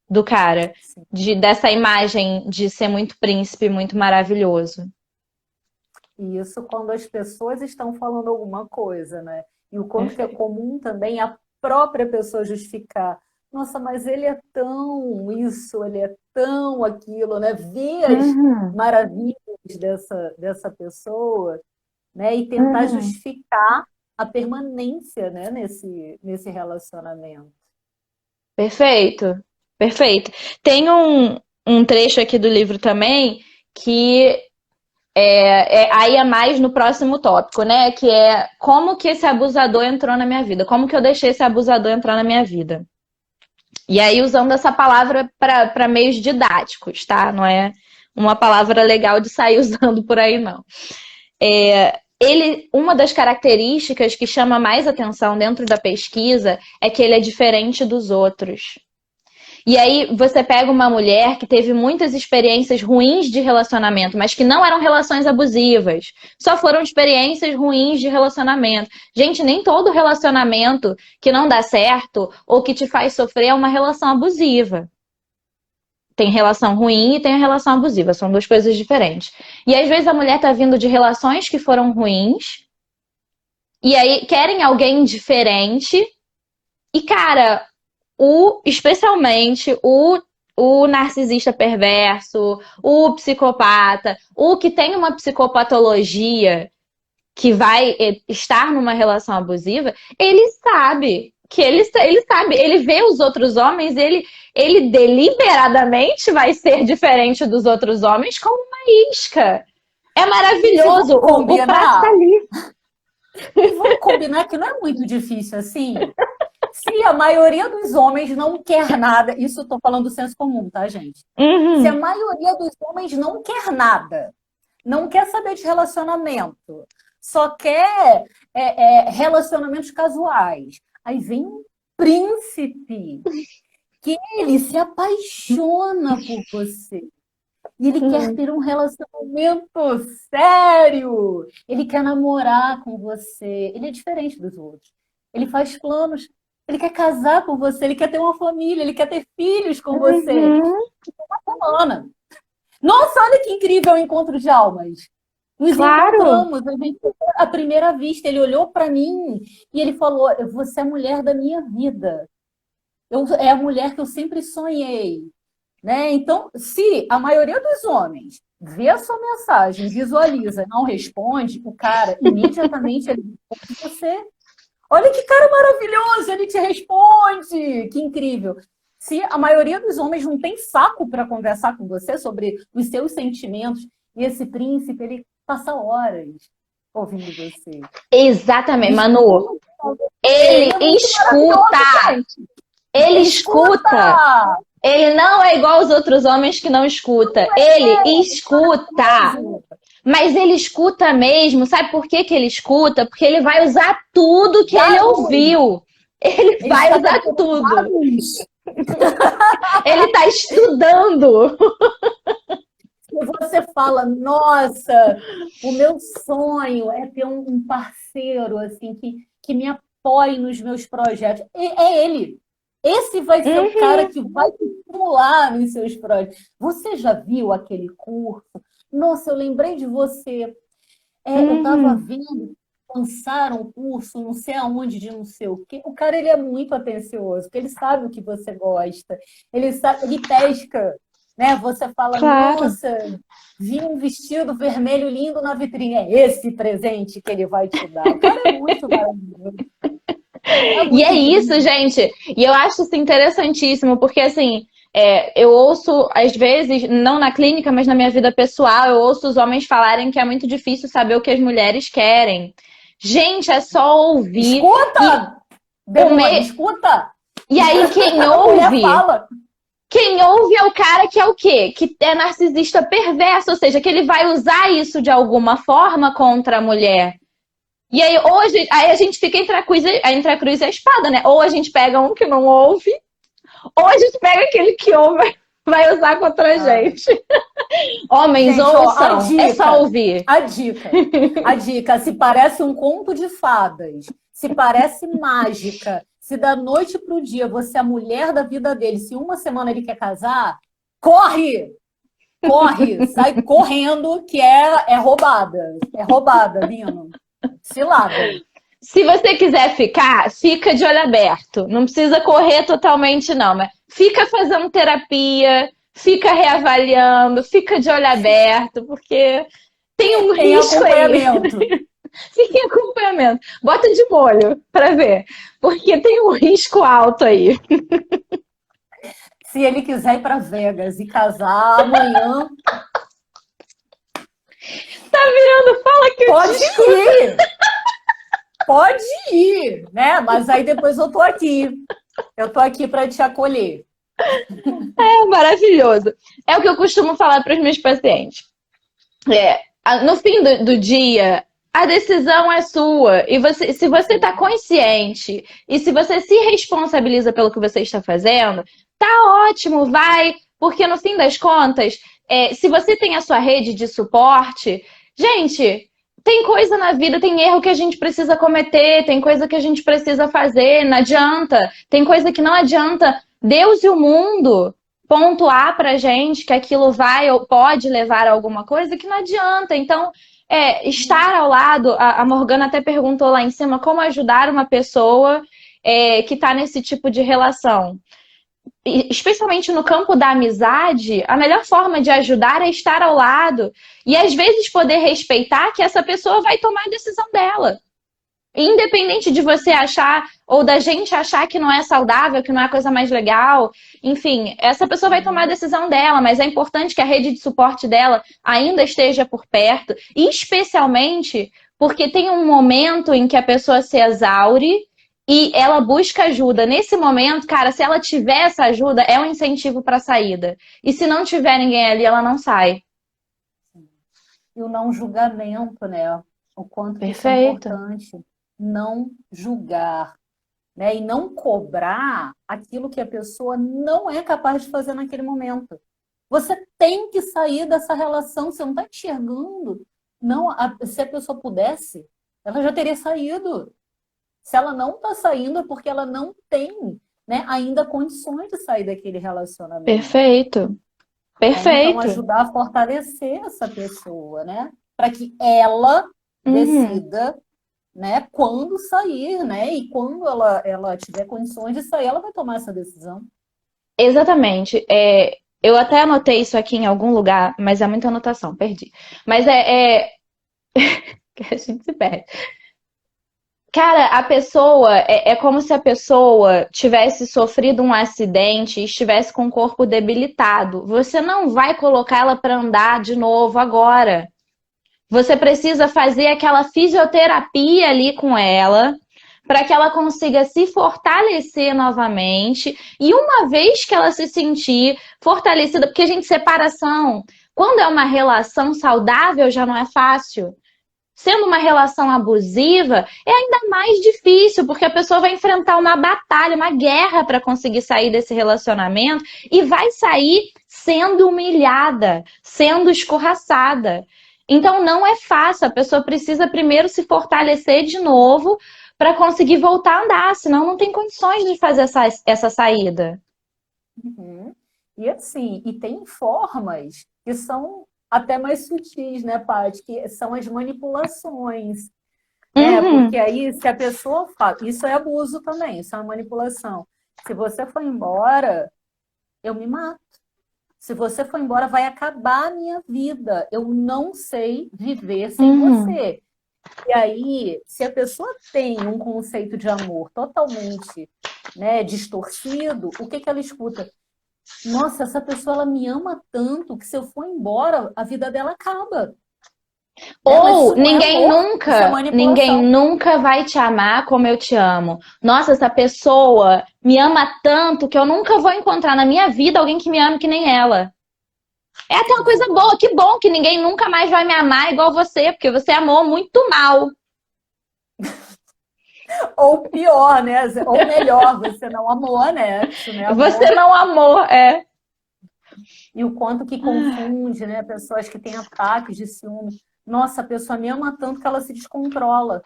do cara, Sim. dessa imagem de ser muito príncipe, muito maravilhoso. E isso quando as pessoas estão falando alguma coisa, né? E o quanto que é Perfeito. comum também a própria pessoa justificar. Nossa, mas ele é tão isso, ele é tão aquilo, né? Ver as Uhum, maravilhas dessa pessoa, né? E tentar uhum. justificar a permanência, né? Nesse relacionamento. Perfeito, perfeito. Tem um trecho aqui do livro também que aí é mais no próximo tópico, né? Que é como que esse abusador entrou na minha vida, como que eu deixei esse abusador entrar na minha vida. E aí usando essa palavra para meios didáticos, tá? Não é uma palavra legal de sair usando por aí, não. Uma das características que chama mais atenção dentro da pesquisa é que ele é diferente dos outros. E aí você pega uma mulher que teve muitas experiências ruins de relacionamento, mas que não eram relações abusivas. Só foram experiências ruins de relacionamento. Gente, nem todo relacionamento que não dá certo ou que te faz sofrer é uma relação abusiva. Tem relação ruim e tem a relação abusiva, são duas coisas diferentes. E às vezes a mulher tá vindo de relações que foram ruins e aí querem alguém diferente e cara, especialmente o narcisista perverso, o psicopata, o que tem uma psicopatologia que vai estar numa relação abusiva, ele sabe que ele sabe, ele vê os outros homens, ele deliberadamente vai ser diferente dos outros homens como uma isca. É Gente, maravilhoso, vamos o prato tá combinar? ali. E vamos combinar que não é muito difícil assim? Se a maioria dos homens não quer nada, isso eu estou falando do senso comum, tá, gente? Se a Uhum, maioria dos homens não quer nada, não quer saber de relacionamento, só quer relacionamentos casuais, aí vem um príncipe que ele se apaixona por você. E ele quer uhum, ter um relacionamento sério. Ele quer namorar com você. Ele é diferente dos outros. Ele faz planos. Ele quer casar com você. Ele quer ter uma família. Ele quer ter filhos com você. uhum, Ana, nossa, olha que incrível o encontro de almas. Nos claro. encontramos, a gente, à primeira vista, ele olhou para mim e ele falou: Você é a mulher da minha vida. É a mulher que eu sempre sonhei. Né? Então, se a maioria dos homens vê a sua mensagem, visualiza, não responde, o cara imediatamente ele responde você. Olha que cara maravilhoso, ele te responde. Que incrível. Se a maioria dos homens não tem saco para conversar com você sobre os seus sentimentos, e esse príncipe, ele passa horas ouvindo você. Exatamente, Ele Manu. escuta você. Ele Ele é muito escuta, maravilhoso, gente. ele escuta. Escuta! Ele não é igual aos outros homens que não escuta. Ele escuta. Maravilhoso. Mas ele escuta mesmo. Sabe por que que ele escuta? Porque ele vai usar tudo que ele Dados. ouviu. Ele Ele vai está usar captando tudo. dados. Ele está estudando. E você fala, nossa, o meu sonho é ter um parceiro assim que me apoie nos meus projetos. É ele. Esse vai ser o cara Uhum, que vai estimular nos seus projetos. Você já viu aquele curso? Nossa, eu lembrei de você. Eu estava uhum. vendo, lançaram um curso, não sei aonde, de não sei o quê. O cara, ele é muito atencioso, porque ele sabe o que você gosta. Ele sabe, ele pesca, né? Você fala, Claro. nossa, vi um vestido vermelho lindo na vitrine. É esse presente que ele vai te dar. O cara é muito maravilhoso. É E muito é isso, incrível. gente. E eu acho isso interessantíssimo, porque assim, eu ouço, às vezes, não na clínica, mas na minha vida pessoal, eu ouço os homens falarem que é muito difícil saber o que as mulheres querem. Gente, é só ouvir. E, Escuta, o demônio, me... escuta. e aí, A mulher fala. quem ouve é o cara que é o quê? Que é narcisista perverso, ou seja, que ele vai usar isso de alguma forma contra a mulher. E aí, hoje, aí a gente fica entre a cruz e a espada, né? Ou a gente pega um que não ouve, ou a gente pega aquele que ouve, vai usar contra a Ah, gente. Homens, gente, ó, ouçam, é só ouvir. a dica, se parece um conto de fadas, se parece mágica, se da noite para o dia você é a mulher da vida dele, se uma semana ele quer casar, corre! Corre! Sai correndo que é roubada, Lino. Cilada. Se você quiser ficar, fica de olho aberto. Não precisa correr totalmente, não, mas fica fazendo terapia, fica reavaliando, fica de olho aberto, porque tem um Em risco aí. acompanhamento. Fica em acompanhamento. Bota de molho para ver, porque tem um risco alto aí. Se ele quiser ir para Vegas e casar amanhã, Tá virando fala que eu te pode escuto. ir. Pode ir, né? Mas aí depois eu tô aqui. Eu tô aqui para te acolher. É maravilhoso. É o que eu costumo falar para os meus pacientes. No fim do dia, a decisão é sua. E você, se você está consciente e se você se responsabiliza pelo que você está fazendo, tá ótimo, vai. Porque no fim das contas, se você tem a sua rede de suporte, gente, tem coisa na vida, tem erro que a gente precisa cometer, tem coisa que a gente precisa fazer, não adianta. Tem coisa que não adianta. Deus e o mundo pontuar pra gente que aquilo vai ou pode levar a alguma coisa que não adianta. Então, estar ao lado, a Morgana até perguntou lá em cima como ajudar uma pessoa que está nesse tipo de relação. E, especialmente no campo da amizade, a melhor forma de ajudar é estar ao lado e às vezes poder respeitar que essa pessoa vai tomar a decisão dela. Independente de você achar, ou da gente achar que não é saudável, que não é a coisa mais legal, enfim, essa pessoa vai tomar a decisão dela, mas é importante que a rede de suporte dela ainda esteja por perto, e especialmente porque tem um momento em que a pessoa se exaure e ela busca ajuda. Nesse momento, cara, se ela tiver essa ajuda, é um incentivo para a saída. E se não tiver ninguém ali, ela não sai. E o não julgamento, né? O quanto que isso é Perfeito. importante. Não julgar, né? E não cobrar aquilo que a pessoa não é capaz de fazer naquele momento. Você tem que sair dessa relação, você não está enxergando. Não, se a pessoa pudesse, ela já teria saído. Se ela não está saindo, é porque ela não tem, né, ainda condições de sair daquele relacionamento. Perfeito. Né? Então, Perfeito. ajudar a fortalecer essa pessoa, né? Para que ela Uhum. decida, né, quando sair, né? E quando ela tiver condições de sair, ela vai tomar essa decisão. Exatamente. Eu até anotei isso aqui em algum lugar, mas é muita anotação, perdi. Mas que a gente se perde. Cara, a pessoa é como se a pessoa tivesse sofrido um acidente e estivesse com o corpo debilitado. Você não vai colocar ela para andar de novo agora. Você precisa fazer aquela fisioterapia ali com ela, para que ela consiga se fortalecer novamente. E uma vez que ela se sentir fortalecida, porque, gente, separação, quando é uma relação saudável, já não é fácil. Sendo uma relação abusiva, é ainda mais difícil, porque a pessoa vai enfrentar uma batalha, uma guerra para conseguir sair desse relacionamento e vai sair sendo humilhada, sendo escorraçada. Então não é fácil, a pessoa precisa primeiro se fortalecer de novo para conseguir voltar a andar, senão não tem condições de fazer essa saída. Uhum. E assim, e tem formas que são até mais sutis, né, Paty? Que são as manipulações, né? Porque Uhum. aí, se a pessoa fala, isso é abuso também, isso é uma manipulação. Se você for embora, eu me mato. Se você for embora, vai acabar a minha vida. Eu não sei viver sem Uhum. você. E aí, se a pessoa tem um conceito de amor totalmente, né, distorcido, o que que ela escuta? Nossa, essa pessoa ela me ama tanto que se eu for embora, a vida dela acaba. Né? Mas Ou isso não é amor, isso é ninguém manipulação. nunca vai te amar como eu te amo. Nossa, essa pessoa me ama tanto que eu nunca vou encontrar na minha vida alguém que me ame que nem ela. É até uma coisa boa, Exatamente. que bom que ninguém nunca mais vai me amar igual você, porque você amou muito mal. Ou pior, né? Ou melhor, você não amou, né? Isso não é Você amor. não amou, é. E o quanto que confunde, né? Pessoas que têm ataques de ciúme. Nossa, a pessoa me ama tanto que ela se descontrola.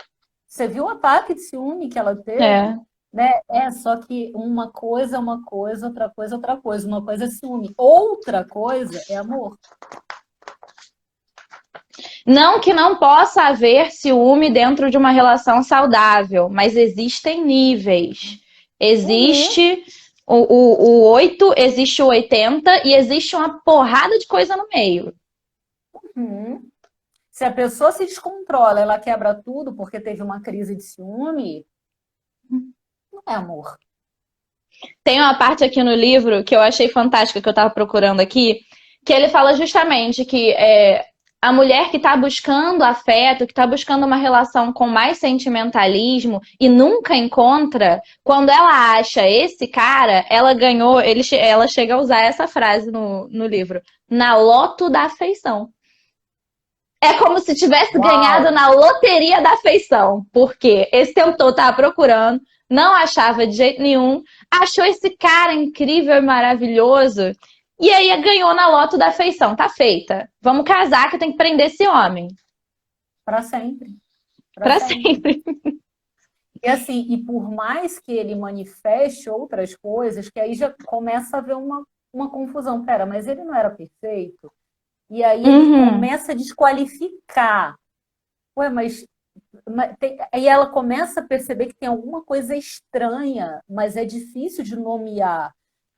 Você viu o ataque de ciúme que ela teve? É. Né? É só que uma coisa é uma coisa, outra coisa é outra coisa. Uma coisa é ciúme, outra coisa é amor. Não que não possa haver ciúme dentro de uma relação saudável, mas existem níveis. Uhum, Existe o 8, existe o 80 e existe uma porrada de coisa no meio. uhum. Se a pessoa se descontrola, ela quebra tudo porque teve uma crise de ciúme, não é amor. Tem uma parte aqui no livro que eu achei fantástica, que eu estava procurando aqui, que ele fala justamente que a mulher que está buscando afeto, que está buscando uma relação com mais sentimentalismo e nunca encontra, quando ela acha esse cara, ela ganhou, ela chega a usar essa frase no livro, na loto da afeição. É como se tivesse ganhado Uau! na loteria da afeição, porque esse tempo todo tava procurando, não achava de jeito nenhum, achou esse cara incrível e maravilhoso, e aí ganhou na loto da afeição. Tá feita. Vamos casar que eu tenho que prender esse homem. Para sempre, para Pra sempre. sempre. E assim, e por mais que ele manifeste outras coisas, que aí já começa a haver uma confusão. Pera, mas ele não era perfeito? E aí ele Uhum. começa a desqualificar. Ué, aí ela começa a perceber que tem alguma coisa estranha, mas é difícil de nomear.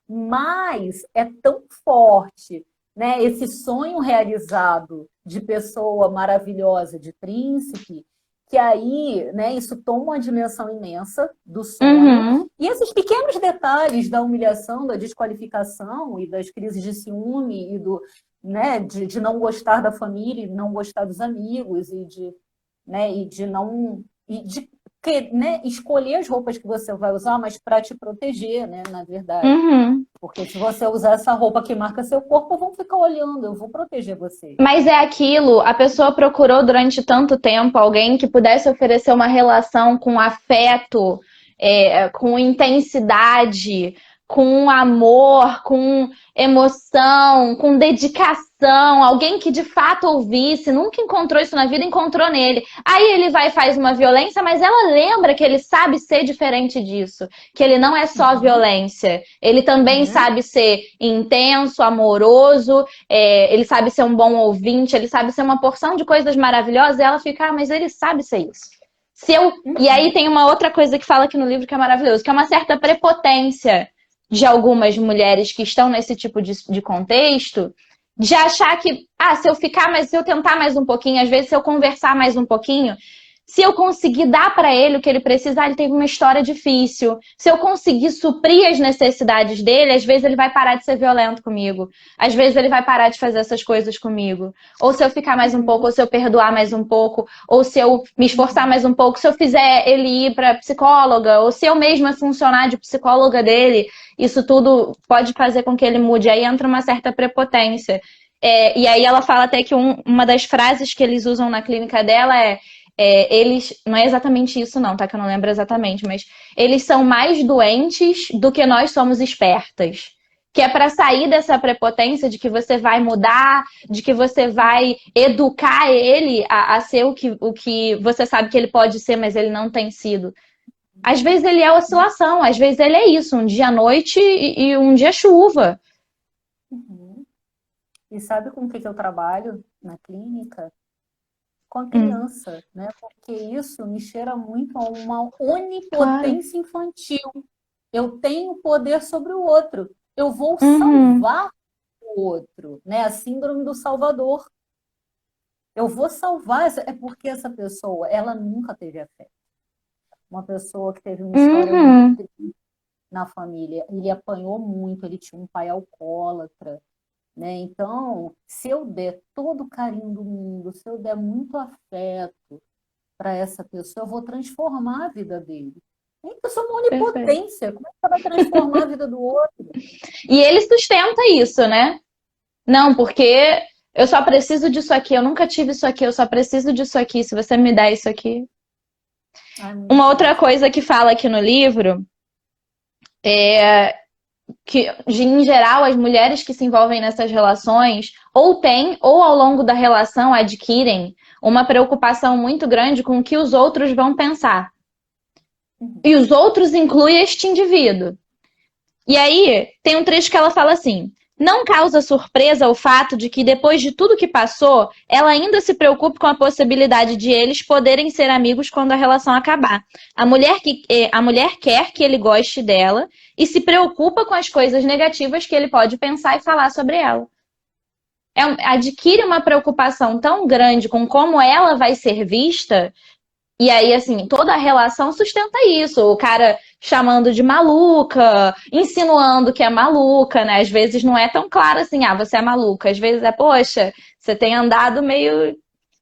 Mas é tão forte, né, esse sonho realizado de pessoa maravilhosa, de príncipe, que aí, né, isso toma uma dimensão imensa do sonho. Uhum. E esses pequenos detalhes da humilhação, da desqualificação e das crises de ciúme e né, de não gostar da família, e não gostar dos amigos e de não e de né, escolher as roupas que você vai usar, mas para te proteger, né, na verdade. Uhum. Porque se você usar essa roupa que marca seu corpo, vão ficar olhando, eu vou proteger você. Mas é aquilo, a pessoa procurou durante tanto tempo alguém que pudesse oferecer uma relação com afeto, com intensidade, com amor, com emoção, com dedicação, alguém que de fato ouvisse, nunca encontrou isso na vida, encontrou nele. Aí ele vai e faz uma violência, mas ela lembra que ele sabe ser diferente disso, que ele não é só Uhum, violência, ele também uhum, sabe ser intenso, amoroso, ele sabe ser um bom ouvinte, ele sabe ser uma porção de coisas maravilhosas, e ela fica, mas ele sabe ser isso. Se eu... E aí uhum, tem uma outra coisa que fala aqui no livro que é maravilhoso, que é uma certa prepotência de algumas mulheres que estão nesse tipo de contexto, de achar que, se eu ficar, mas se eu tentar mais um pouquinho, às vezes se eu conversar mais um pouquinho, se eu conseguir dar para ele o que ele precisa, ele teve uma história difícil. Se eu conseguir suprir as necessidades dele, às vezes ele vai parar de ser violento comigo. Às vezes ele vai parar de fazer essas coisas comigo. Ou se eu ficar mais um pouco, uhum, ou se eu perdoar mais um pouco, ou se eu me esforçar uhum, mais um pouco, se eu fizer ele ir para psicóloga, ou se eu mesma funcionar de psicóloga dele, isso tudo pode fazer com que ele mude. Aí entra uma certa prepotência. E aí ela fala até que uma das frases que eles usam na clínica dela eles, não é exatamente isso não, tá? Que eu não lembro exatamente, mas eles são mais doentes do que nós somos espertas. que é para sair dessa prepotência de que você vai mudar, de que você vai educar ele a ser o que você sabe que ele pode ser, mas ele não tem sido. Às vezes ele é oscilação, às vezes ele é isso, um dia noite e um dia chuva. Uhum. E sabe com o que eu trabalho na clínica? Com a criança, né? Porque isso me cheira muito a uma onipotência infantil. Eu tenho poder sobre o outro. Eu vou salvar o outro, né? A síndrome do salvador. Eu vou salvar. É porque essa pessoa, ela nunca teve afeto. Uma pessoa que teve uma história muito triste na família. Ele apanhou muito, ele tinha um pai alcoólatra, né? Então, se eu der todo o carinho do mundo, se eu der muito afeto para essa pessoa, eu vou transformar a vida dele. Eu sou uma onipotência. Como é que você vai transformar a vida do outro? E ele sustenta isso, né? Não, porque eu só preciso disso aqui, eu nunca tive isso aqui, eu só preciso disso aqui, se você me der isso aqui. Uma outra coisa que fala aqui no livro é que, em geral, as mulheres que se envolvem nessas relações ou têm, ou ao longo da relação adquirem uma preocupação muito grande com o que os outros vão pensar. E os outros incluem este indivíduo. E aí, tem um trecho que ela fala assim: não causa surpresa o fato de que, depois de tudo que passou, ela ainda se preocupe com a possibilidade de eles poderem ser amigos quando a relação acabar. A mulher quer que ele goste dela e se preocupa com as coisas negativas que ele pode pensar e falar sobre ela. Adquire uma preocupação tão grande com como ela vai ser vista. E aí, assim, toda a relação sustenta isso. O cara chamando de maluca, insinuando que é maluca, né? Às vezes não é tão claro assim, você é maluca. Às vezes é, poxa, você tem andado meio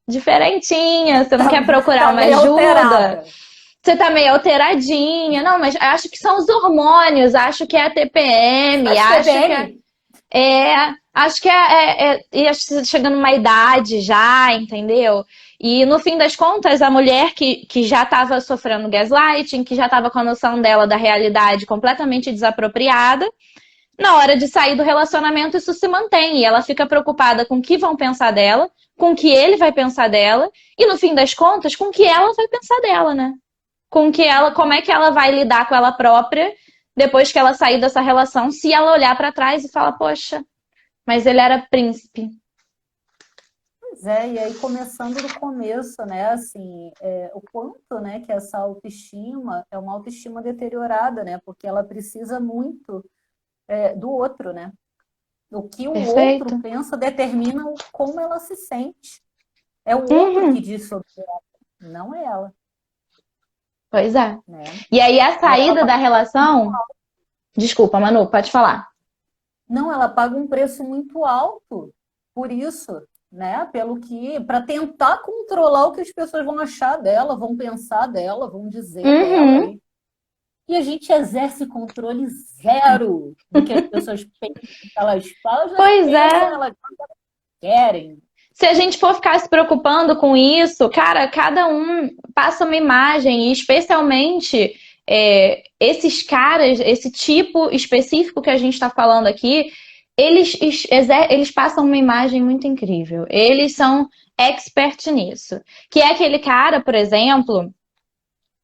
diferentinha, você não quer procurar uma ajuda. Alterada. Você tá meio alteradinha. Não, mas acho que são os hormônios, acho que é a TPM, acho que é chegando numa idade já, entendeu? E no fim das contas, a mulher que já estava sofrendo gaslighting, que já estava com a noção dela da realidade completamente desapropriada, na hora de sair do relacionamento isso se mantém. E ela fica preocupada com o que vão pensar dela, com o que ele vai pensar dela, e no fim das contas, com o que ela vai pensar dela, né? Como é que ela vai lidar com ela própria depois que ela sair dessa relação, se ela olhar para trás e falar, poxa, mas ele era príncipe. Pois é, e aí começando do começo, né, assim, o quanto, né, que essa autoestima é uma autoestima deteriorada, né, porque ela precisa muito do outro, né, o que o outro pensa determina como ela se sente, é o outro que diz sobre ela, não é ela. Pois é. Né? E aí a saída da relação... Desculpa, Manu, pode falar. Não, ela paga um preço muito alto por isso, né? Para tentar controlar o que as pessoas vão achar dela, vão pensar dela, vão dizer dela. E a gente exerce controle zero do que as pessoas pensam, que elas falam, pois pensam, elas querem. Se a gente for ficar se preocupando com isso, cara, cada um passa uma imagem, e especialmente esses caras, esse tipo específico que a gente está falando aqui, eles passam uma imagem muito incrível. Eles são expert nisso. Que é aquele cara, por exemplo,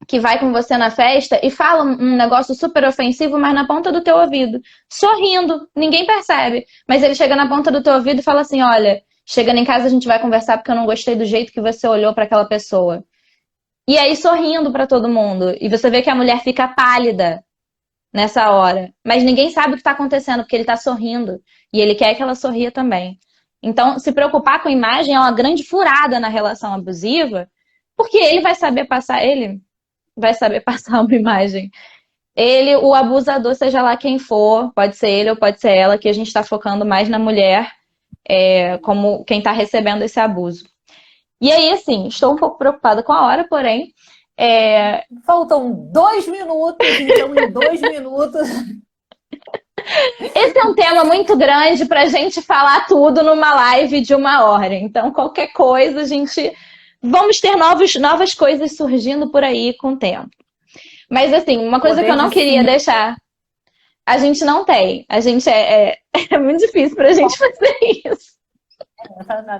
que vai com você na festa e fala um negócio super ofensivo, mas na ponta do teu ouvido. Sorrindo, ninguém percebe. Mas ele chega na ponta do teu ouvido e fala assim, olha, chegando em casa a gente vai conversar porque eu não gostei do jeito que você olhou para aquela pessoa. E aí sorrindo para todo mundo. E você vê que a mulher fica pálida nessa hora. Mas ninguém sabe o que está acontecendo, porque ele está sorrindo. E ele quer que ela sorria também. Então, se preocupar com a imagem é uma grande furada na relação abusiva, porque ele vai saber passar uma imagem. Ele, o abusador, seja lá quem for, pode ser ele ou pode ser ela, que a gente está focando mais na mulher como quem está recebendo esse abuso. E aí, assim, estou um pouco preocupada com a hora, porém... Faltam 2 minutos, então em 2 minutos... Esse é um tema muito grande para a gente falar tudo numa live de 1 hora. Então, qualquer coisa, vamos ter novas coisas surgindo por aí com o tempo. Mas, assim, uma coisa que eu não queria deixar... A gente não tem. A gente é muito difícil pra gente fazer isso.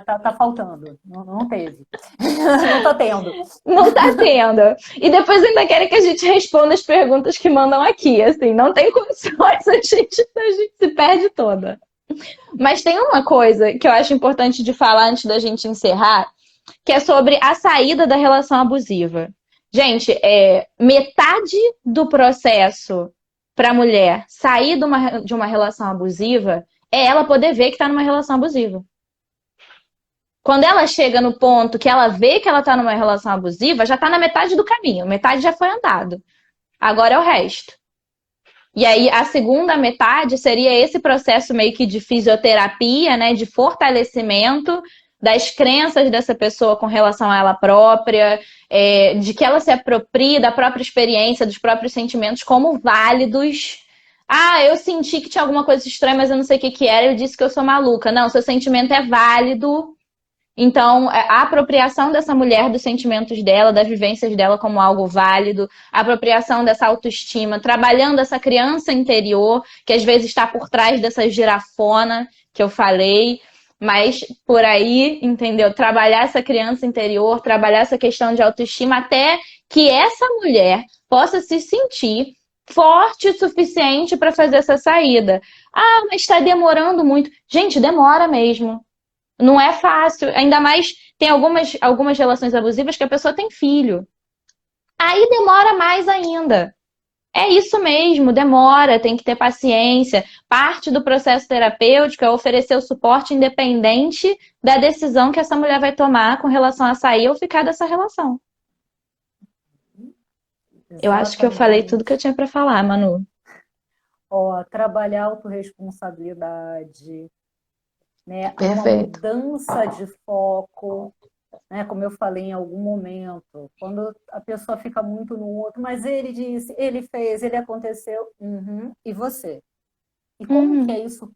Tá faltando. Não teve. Não tá tendo. Não tá tendo. E depois ainda querem que a gente responda as perguntas que mandam aqui, assim, não tem condições, a gente se perde toda. Mas tem uma coisa que eu acho importante de falar antes da gente encerrar, que é sobre a saída da relação abusiva. Gente, metade do processo para a mulher sair de uma relação abusiva é ela poder ver que está numa relação abusiva. Quando ela chega no ponto que ela vê que ela está numa relação abusiva, já está na metade do caminho, metade já foi andado. Agora é o resto. E aí a segunda metade seria esse processo meio que de fisioterapia, né, de fortalecimento das crenças dessa pessoa com relação a ela própria, de que ela se aproprie da própria experiência, dos próprios sentimentos como válidos. Ah, eu senti que tinha alguma coisa estranha, mas eu não sei o que que era, eu disse que eu sou maluca. Não, seu sentimento é válido. Então, a apropriação dessa mulher dos sentimentos dela, das vivências dela como algo válido, a apropriação dessa autoestima, trabalhando essa criança interior, que às vezes está por trás dessa girafona que eu falei, mas por aí, entendeu? Trabalhar essa criança interior, trabalhar essa questão de autoestima, até que essa mulher possa se sentir forte o suficiente para fazer essa saída. Ah, mas está demorando muito. Gente, demora mesmo. Não é fácil, ainda mais tem algumas relações abusivas que a pessoa tem filho. Aí demora mais ainda. É isso mesmo, demora, tem que ter paciência. Parte do processo terapêutico é oferecer o suporte independente da decisão que essa mulher vai tomar com relação a sair ou ficar dessa relação. Eu acho que eu falei tudo que eu tinha para falar, Manu. Trabalhar a autorresponsabilidade, né? Perfeito. Uma mudança de foco, né? Como eu falei em algum momento, quando a pessoa fica muito no outro, mas ele disse, ele fez, ele aconteceu, e você? E como que é isso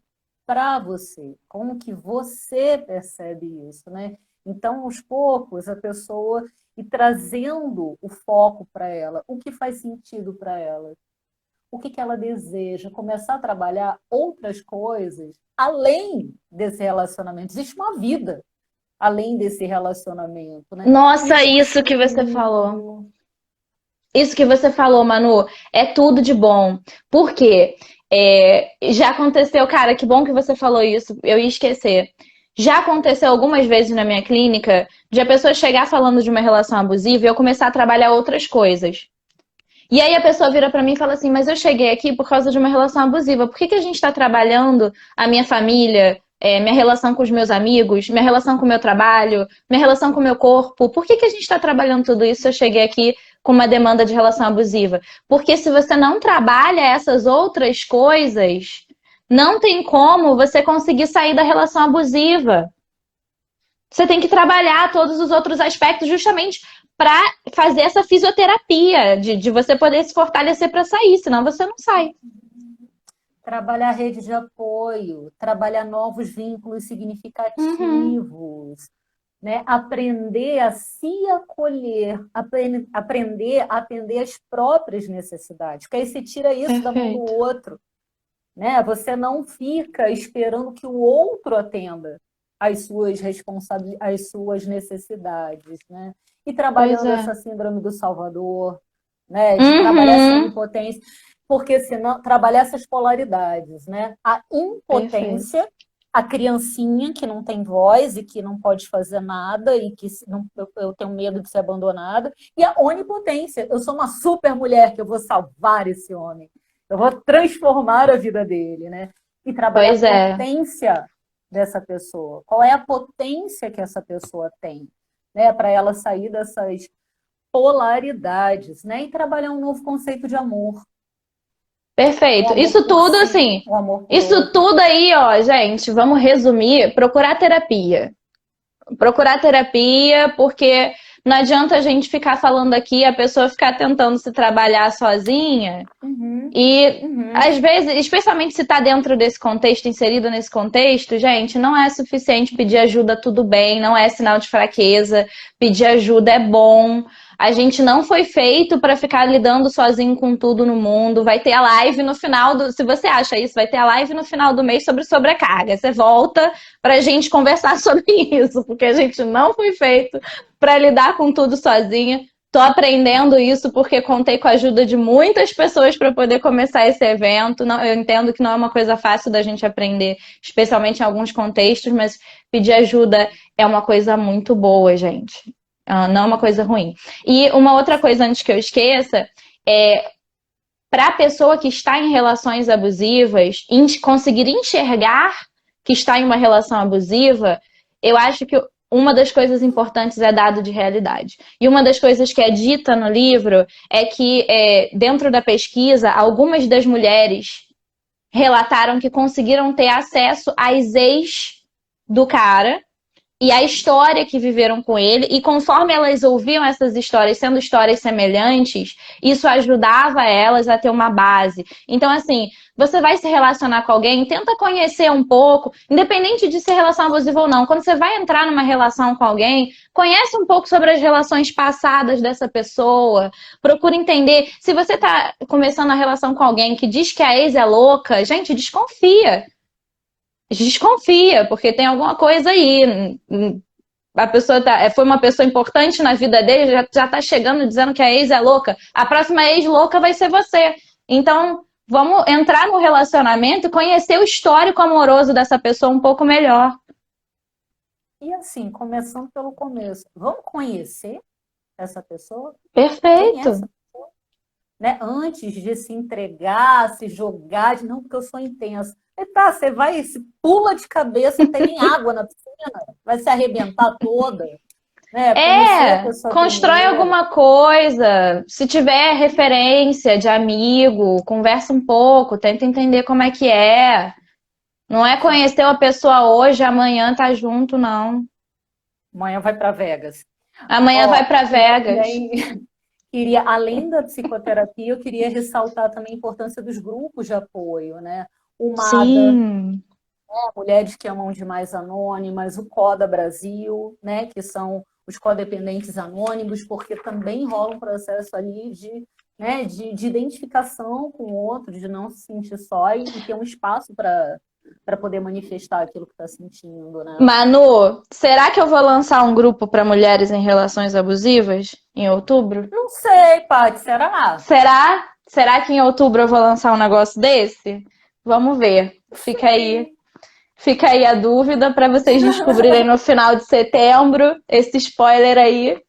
para você? Como que você percebe isso, né? Então, aos poucos, a pessoa ir trazendo o foco para ela, o que faz sentido para ela, o que ela deseja, começar a trabalhar outras coisas além desse relacionamento. Existe uma vida além desse relacionamento, né? Nossa, isso que você falou. Isso que você falou, Manu, é tudo de bom. Por quê? Já aconteceu, cara, que bom que você falou isso, eu ia esquecer. Já aconteceu algumas vezes na minha clínica de a pessoa chegar falando de uma relação abusiva e eu começar a trabalhar outras coisas. E aí a pessoa vira pra mim e fala assim, mas eu cheguei aqui por causa de uma relação abusiva. Por que a gente tá trabalhando a minha família, minha relação com os meus amigos, minha relação com o meu trabalho, minha relação com o meu corpo? Por que a gente tá trabalhando tudo isso se eu cheguei aqui com uma demanda de relação abusiva? Porque se você não trabalha essas outras coisas, não tem como você conseguir sair da relação abusiva. Você tem que trabalhar todos os outros aspectos justamente para fazer essa fisioterapia, de você poder se fortalecer para sair, senão você não sai. Trabalhar rede de apoio, trabalhar novos vínculos significativos, né? Aprender a se acolher, aprender a atender as próprias necessidades, porque aí você tira isso da mão do outro, né? Você não fica esperando que o outro atenda as suas as suas necessidades, né? E trabalhando essa síndrome do Salvador, né? De trabalhar essa impotência, porque senão trabalhar essas polaridades, né? A impotência, a criancinha que não tem voz e que não pode fazer nada e que não, eu tenho medo de ser abandonada, e a onipotência, eu sou uma super mulher que eu vou salvar esse homem, eu vou transformar a vida dele, né? E trabalhar a potência dessa pessoa. Qual é a potência que essa pessoa tem, né, para ela sair dessas polaridades, né, e trabalhar um novo conceito de amor. Perfeito. Isso tudo, assim, isso tudo aí, ó, gente, vamos resumir, procurar terapia. Procurar terapia, porque não adianta a gente ficar falando aqui, a pessoa ficar tentando se trabalhar sozinha. Às vezes, especialmente se está dentro desse contexto, inserido nesse contexto, gente, não é suficiente pedir ajuda, tudo bem, não é sinal de fraqueza, pedir ajuda é bom. A gente não foi feito para ficar lidando sozinho com tudo no mundo. Vai ter a live no final do. Se você acha isso, vai ter a live no final do mês sobre sobrecarga. Você volta pra gente conversar sobre isso, porque a gente não foi feito para lidar com tudo sozinha. Tô aprendendo isso porque contei com a ajuda de muitas pessoas para poder começar esse evento. Não, eu entendo que não é uma coisa fácil da gente aprender, especialmente em alguns contextos, mas pedir ajuda é uma coisa muito boa, gente. Não é uma coisa ruim. E uma outra coisa antes que eu esqueça é para a pessoa que está em relações abusivas, conseguir enxergar que está em uma relação abusiva, eu acho que uma das coisas importantes é dado de realidade. E uma das coisas que é dita no livro é que, dentro da pesquisa, algumas das mulheres relataram que conseguiram ter acesso às ex do cara e a história que viveram com ele, e conforme elas ouviam essas histórias, sendo histórias semelhantes, isso ajudava elas a ter uma base. Então, assim, você vai se relacionar com alguém, tenta conhecer um pouco, independente de ser relação abusiva ou não. Quando você vai entrar numa relação com alguém, conhece um pouco sobre as relações passadas dessa pessoa, procura entender. Se você tá começando a relação com alguém que diz que a ex é louca, gente, desconfia. Desconfia, porque tem alguma coisa aí. A pessoa foi uma pessoa importante na vida dele, já tá chegando dizendo que a ex é louca. A próxima ex louca vai ser você. Então, vamos entrar no relacionamento e conhecer o histórico amoroso dessa pessoa um pouco melhor. E assim, começando pelo começo, vamos conhecer essa pessoa? Perfeito. Quem é essa pessoa? Né? Antes de se entregar, se jogar, não, porque eu sou intensa. E tá, você vai, se pula de cabeça, não tem nem água na piscina, vai se arrebentar toda. Né? Constrói primeiro. alguma coisa. Se tiver referência de amigo, conversa um pouco, tenta entender como é que é. Não é conhecer uma pessoa hoje, amanhã tá junto, não. Amanhã vai para Vegas. Amanhã vai para Vegas. Queria, além da psicoterapia, eu queria ressaltar também a importância dos grupos de apoio, né? O MADA, né? Mulheres que Amam Demais Anônimas, o CODA Brasil, né? Que são os codependentes anônimos, porque também rola um processo ali de identificação com o outro, de não se sentir só e ter um espaço para poder manifestar aquilo que está sentindo, né? Manu, será que eu vou lançar um grupo para mulheres em relações abusivas em outubro? Não sei, Paty, será? Será que em outubro eu vou lançar um negócio desse? Vamos ver. Fica aí a dúvida para vocês descobrirem no final de setembro esse spoiler aí.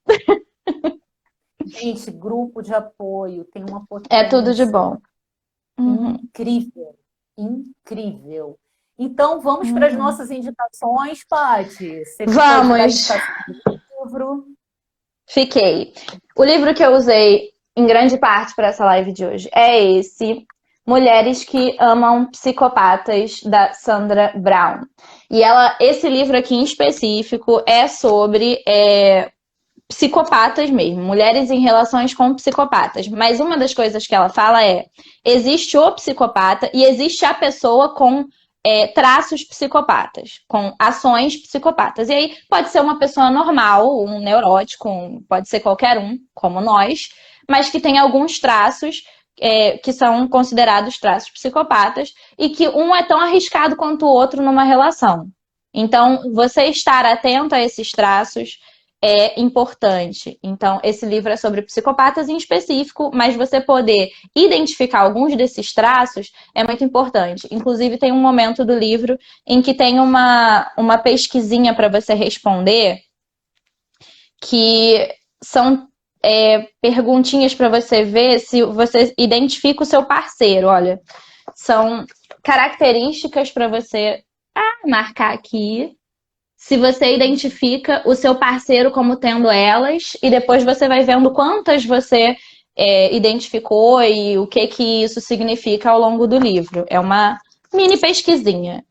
Gente, grupo de apoio tem uma potência. É tudo de bom. Incrível, incrível. Então, vamos para as nossas indicações, Paty. Você vamos. Dar indicação do livro? Fiquei. O livro que eu usei em grande parte para essa live de hoje é esse, Mulheres que Amam Psicopatas, da Sandra Brown. E esse livro aqui em específico é sobre psicopatas mesmo, mulheres em relações com psicopatas. Mas uma das coisas que ela fala existe o psicopata e existe a pessoa com traços psicopatas, com ações psicopatas. E aí pode ser uma pessoa normal, um neurótico, pode ser qualquer um, como nós, mas que tem alguns traços que são considerados traços psicopatas e que um é tão arriscado quanto o outro numa relação. Então, você estar atento a esses traços é importante. Então, esse livro é sobre psicopatas em específico, mas você poder identificar alguns desses traços é muito importante. Inclusive, tem um momento do livro em que tem uma pesquisinha para você responder, que são perguntinhas para você ver se você identifica o seu parceiro. Olha, são características para você marcar aqui. Se você identifica o seu parceiro como tendo elas, e depois você vai vendo quantas você identificou e o que isso significa ao longo do livro. É uma mini pesquisinha.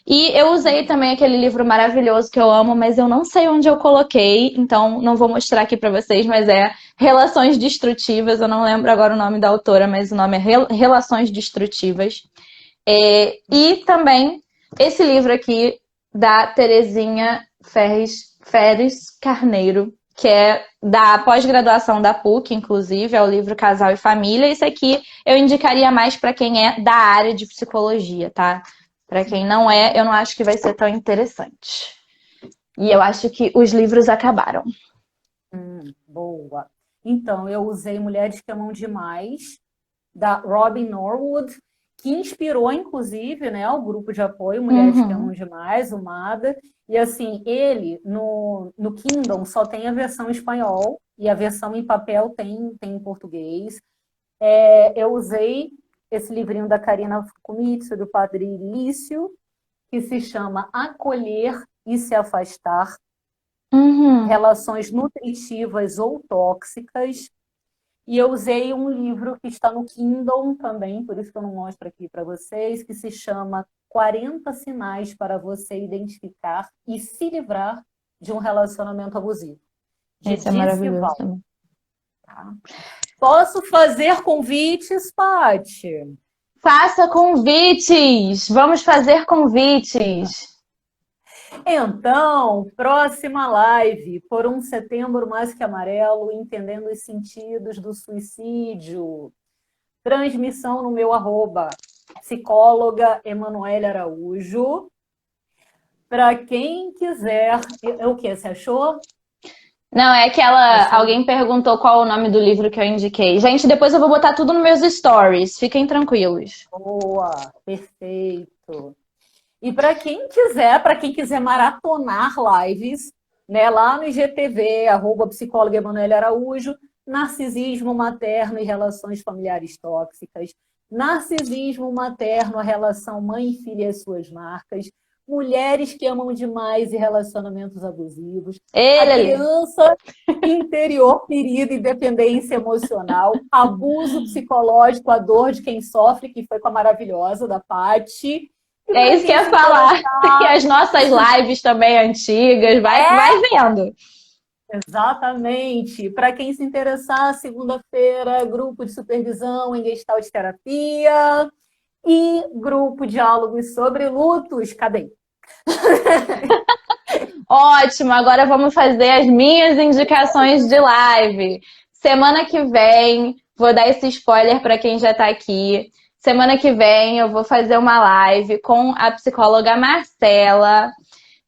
E eu usei também aquele livro maravilhoso que eu amo, mas eu não sei onde eu coloquei, então não vou mostrar aqui para vocês, mas é Relações Destrutivas. Eu não lembro agora o nome da autora, mas o nome é Relações Destrutivas. E também esse livro aqui, da Terezinha Ferres Carneiro, que é da pós-graduação da PUC, inclusive, é o livro Casal e Família. Esse aqui eu indicaria mais para quem é da área de psicologia, tá? Para quem não é, eu não acho que vai ser tão interessante. E eu acho que os livros acabaram. Boa. Então, eu usei Mulheres que Amam Demais, da Robin Norwood, que inspirou, inclusive, né, o grupo de apoio Mulheres que Amam Demais, o MADA. E, assim, ele, no Kindle, só tem a versão em espanhol, e a versão em papel tem em português. Eu usei esse livrinho da Karina Kumitsu, do Padre Lício, que se chama Acolher e Se Afastar, Relações Nutritivas ou Tóxicas. E eu usei um livro que está no Kindle também, por isso que eu não mostro aqui para vocês, que se chama 40 Sinais para você identificar e se livrar de um relacionamento abusivo. Esse é maravilhoso também. Tá? Posso fazer convites, Paty? Faça convites! Vamos fazer convites! Então, próxima live, por um setembro mais que amarelo, entendendo os sentidos do suicídio. Transmissão no meu @, psicóloga Emanuele Araújo. Para quem quiser... O que? Você achou? Não, é aquela... Alguém perguntou qual o nome do livro que eu indiquei. Gente, depois eu vou botar tudo nos meus stories. Fiquem tranquilos. Boa, perfeito. E para quem quiser maratonar lives, né, lá no IGTV, @psicóloga Emanuele Araújo, narcisismo materno e relações familiares tóxicas, narcisismo materno, a relação mãe e filha e as suas marcas, mulheres que amam demais e relacionamentos abusivos, a criança interior ferida e dependência emocional, abuso psicológico, a dor de quem sofre, que foi com a maravilhosa da Paty. É isso que eu ia falar. E as nossas lives também antigas, vai vendo. Exatamente. Para quem se interessar, segunda-feira, grupo de supervisão em Gestalt Terapia e grupo Diálogos sobre Lutos. Cadê? Ótimo, agora vamos fazer as minhas indicações de live. Semana que vem, vou dar esse spoiler para quem já está aqui. Semana que vem eu vou fazer uma live com a psicóloga Marcela.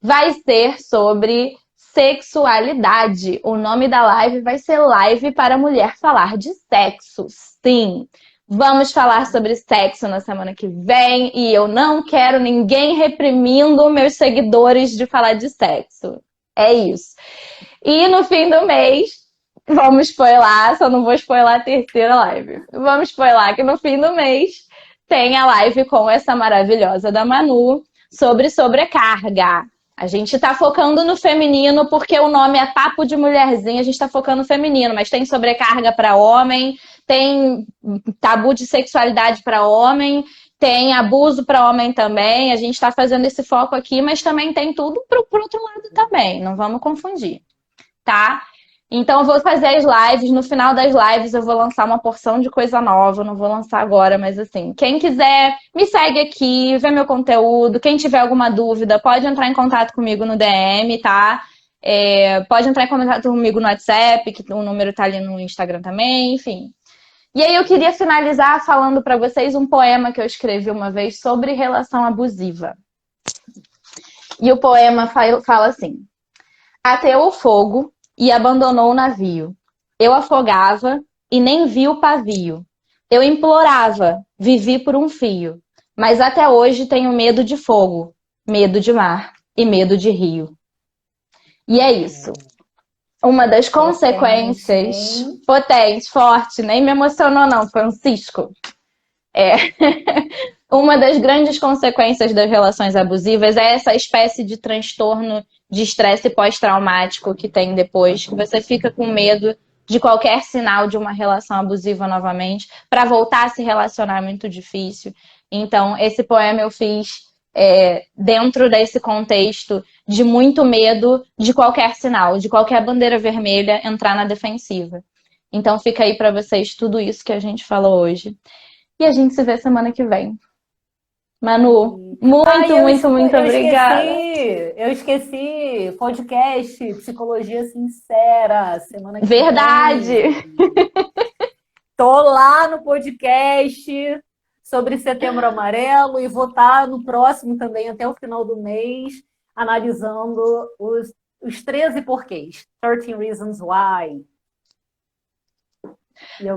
Vai ser sobre sexualidade. O nome da live vai ser Live para Mulher Falar de Sexo. Sim, vamos falar sobre sexo na semana que vem e eu não quero ninguém reprimindo meus seguidores de falar de sexo. É isso. E no fim do mês, vamos spoiler, só não vou spoiler a terceira live. Vamos spoiler que no fim do mês tem a live com essa maravilhosa da Manu sobre sobrecarga. A gente tá focando no feminino porque o nome é Papo de Mulherzinha, a gente tá focando no feminino, mas tem sobrecarga para homem, tem tabu de sexualidade para homem, tem abuso para homem também. A gente tá fazendo esse foco aqui, mas também tem tudo pro outro lado também, não vamos confundir, tá? Então eu vou fazer as lives, no final das lives eu vou lançar uma porção de coisa nova, não vou lançar agora, mas assim, quem quiser, me segue aqui, vê meu conteúdo, quem tiver alguma dúvida, pode entrar em contato comigo no DM, tá? Pode entrar em contato comigo no WhatsApp, que o número tá ali no Instagram também, enfim. E aí eu queria finalizar falando para vocês um poema que eu escrevi uma vez sobre relação abusiva. E o poema fala assim: ateou o fogo e abandonou o navio. Eu afogava e nem vi o pavio. Eu implorava, vivi por um fio. Mas até hoje tenho medo de fogo, medo de mar e medo de rio. E é isso. Uma das consequências... Potente, forte, nem me emocionou não, Francisco. Uma das grandes consequências das relações abusivas é essa espécie de transtorno de estresse pós-traumático que tem depois, que você fica com medo de qualquer sinal de uma relação abusiva novamente. Para voltar a se relacionar é muito difícil. Então, esse poema eu fiz dentro desse contexto de muito medo de qualquer sinal, de qualquer bandeira vermelha entrar na defensiva. Então, fica aí para vocês tudo isso que a gente falou hoje. E a gente se vê semana que vem. Manu, muito obrigada. podcast Psicologia Sincera, semana que Verdade! vem. Tô lá no podcast sobre Setembro Amarelo e vou estar no próximo também, até o final do mês, analisando os 13 porquês. 13 Reasons Why.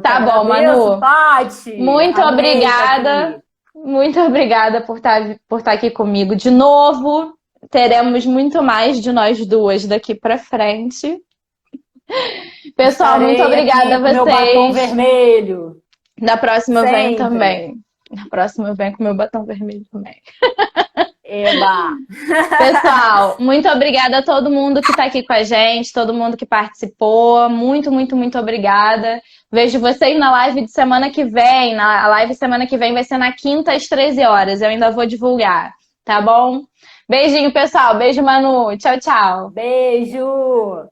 Tá bom, Manu. Paty. Muito obrigada. Muito obrigada por estar aqui comigo de novo. Teremos muito mais de nós duas daqui para frente. Pessoal, muito obrigada a vocês. Meu batom vermelho. Na próxima eu venho também. Na próxima eu venho com meu batom vermelho também. Eba! Pessoal, muito obrigada a todo mundo que está aqui com a gente, todo mundo que participou. Muito, muito, muito obrigada. Vejo vocês na live de semana que vem. A live semana que vem vai ser na quinta às 13 horas. Eu ainda vou divulgar, tá bom? Beijinho, pessoal. Beijo, Manu. Tchau, tchau. Beijo!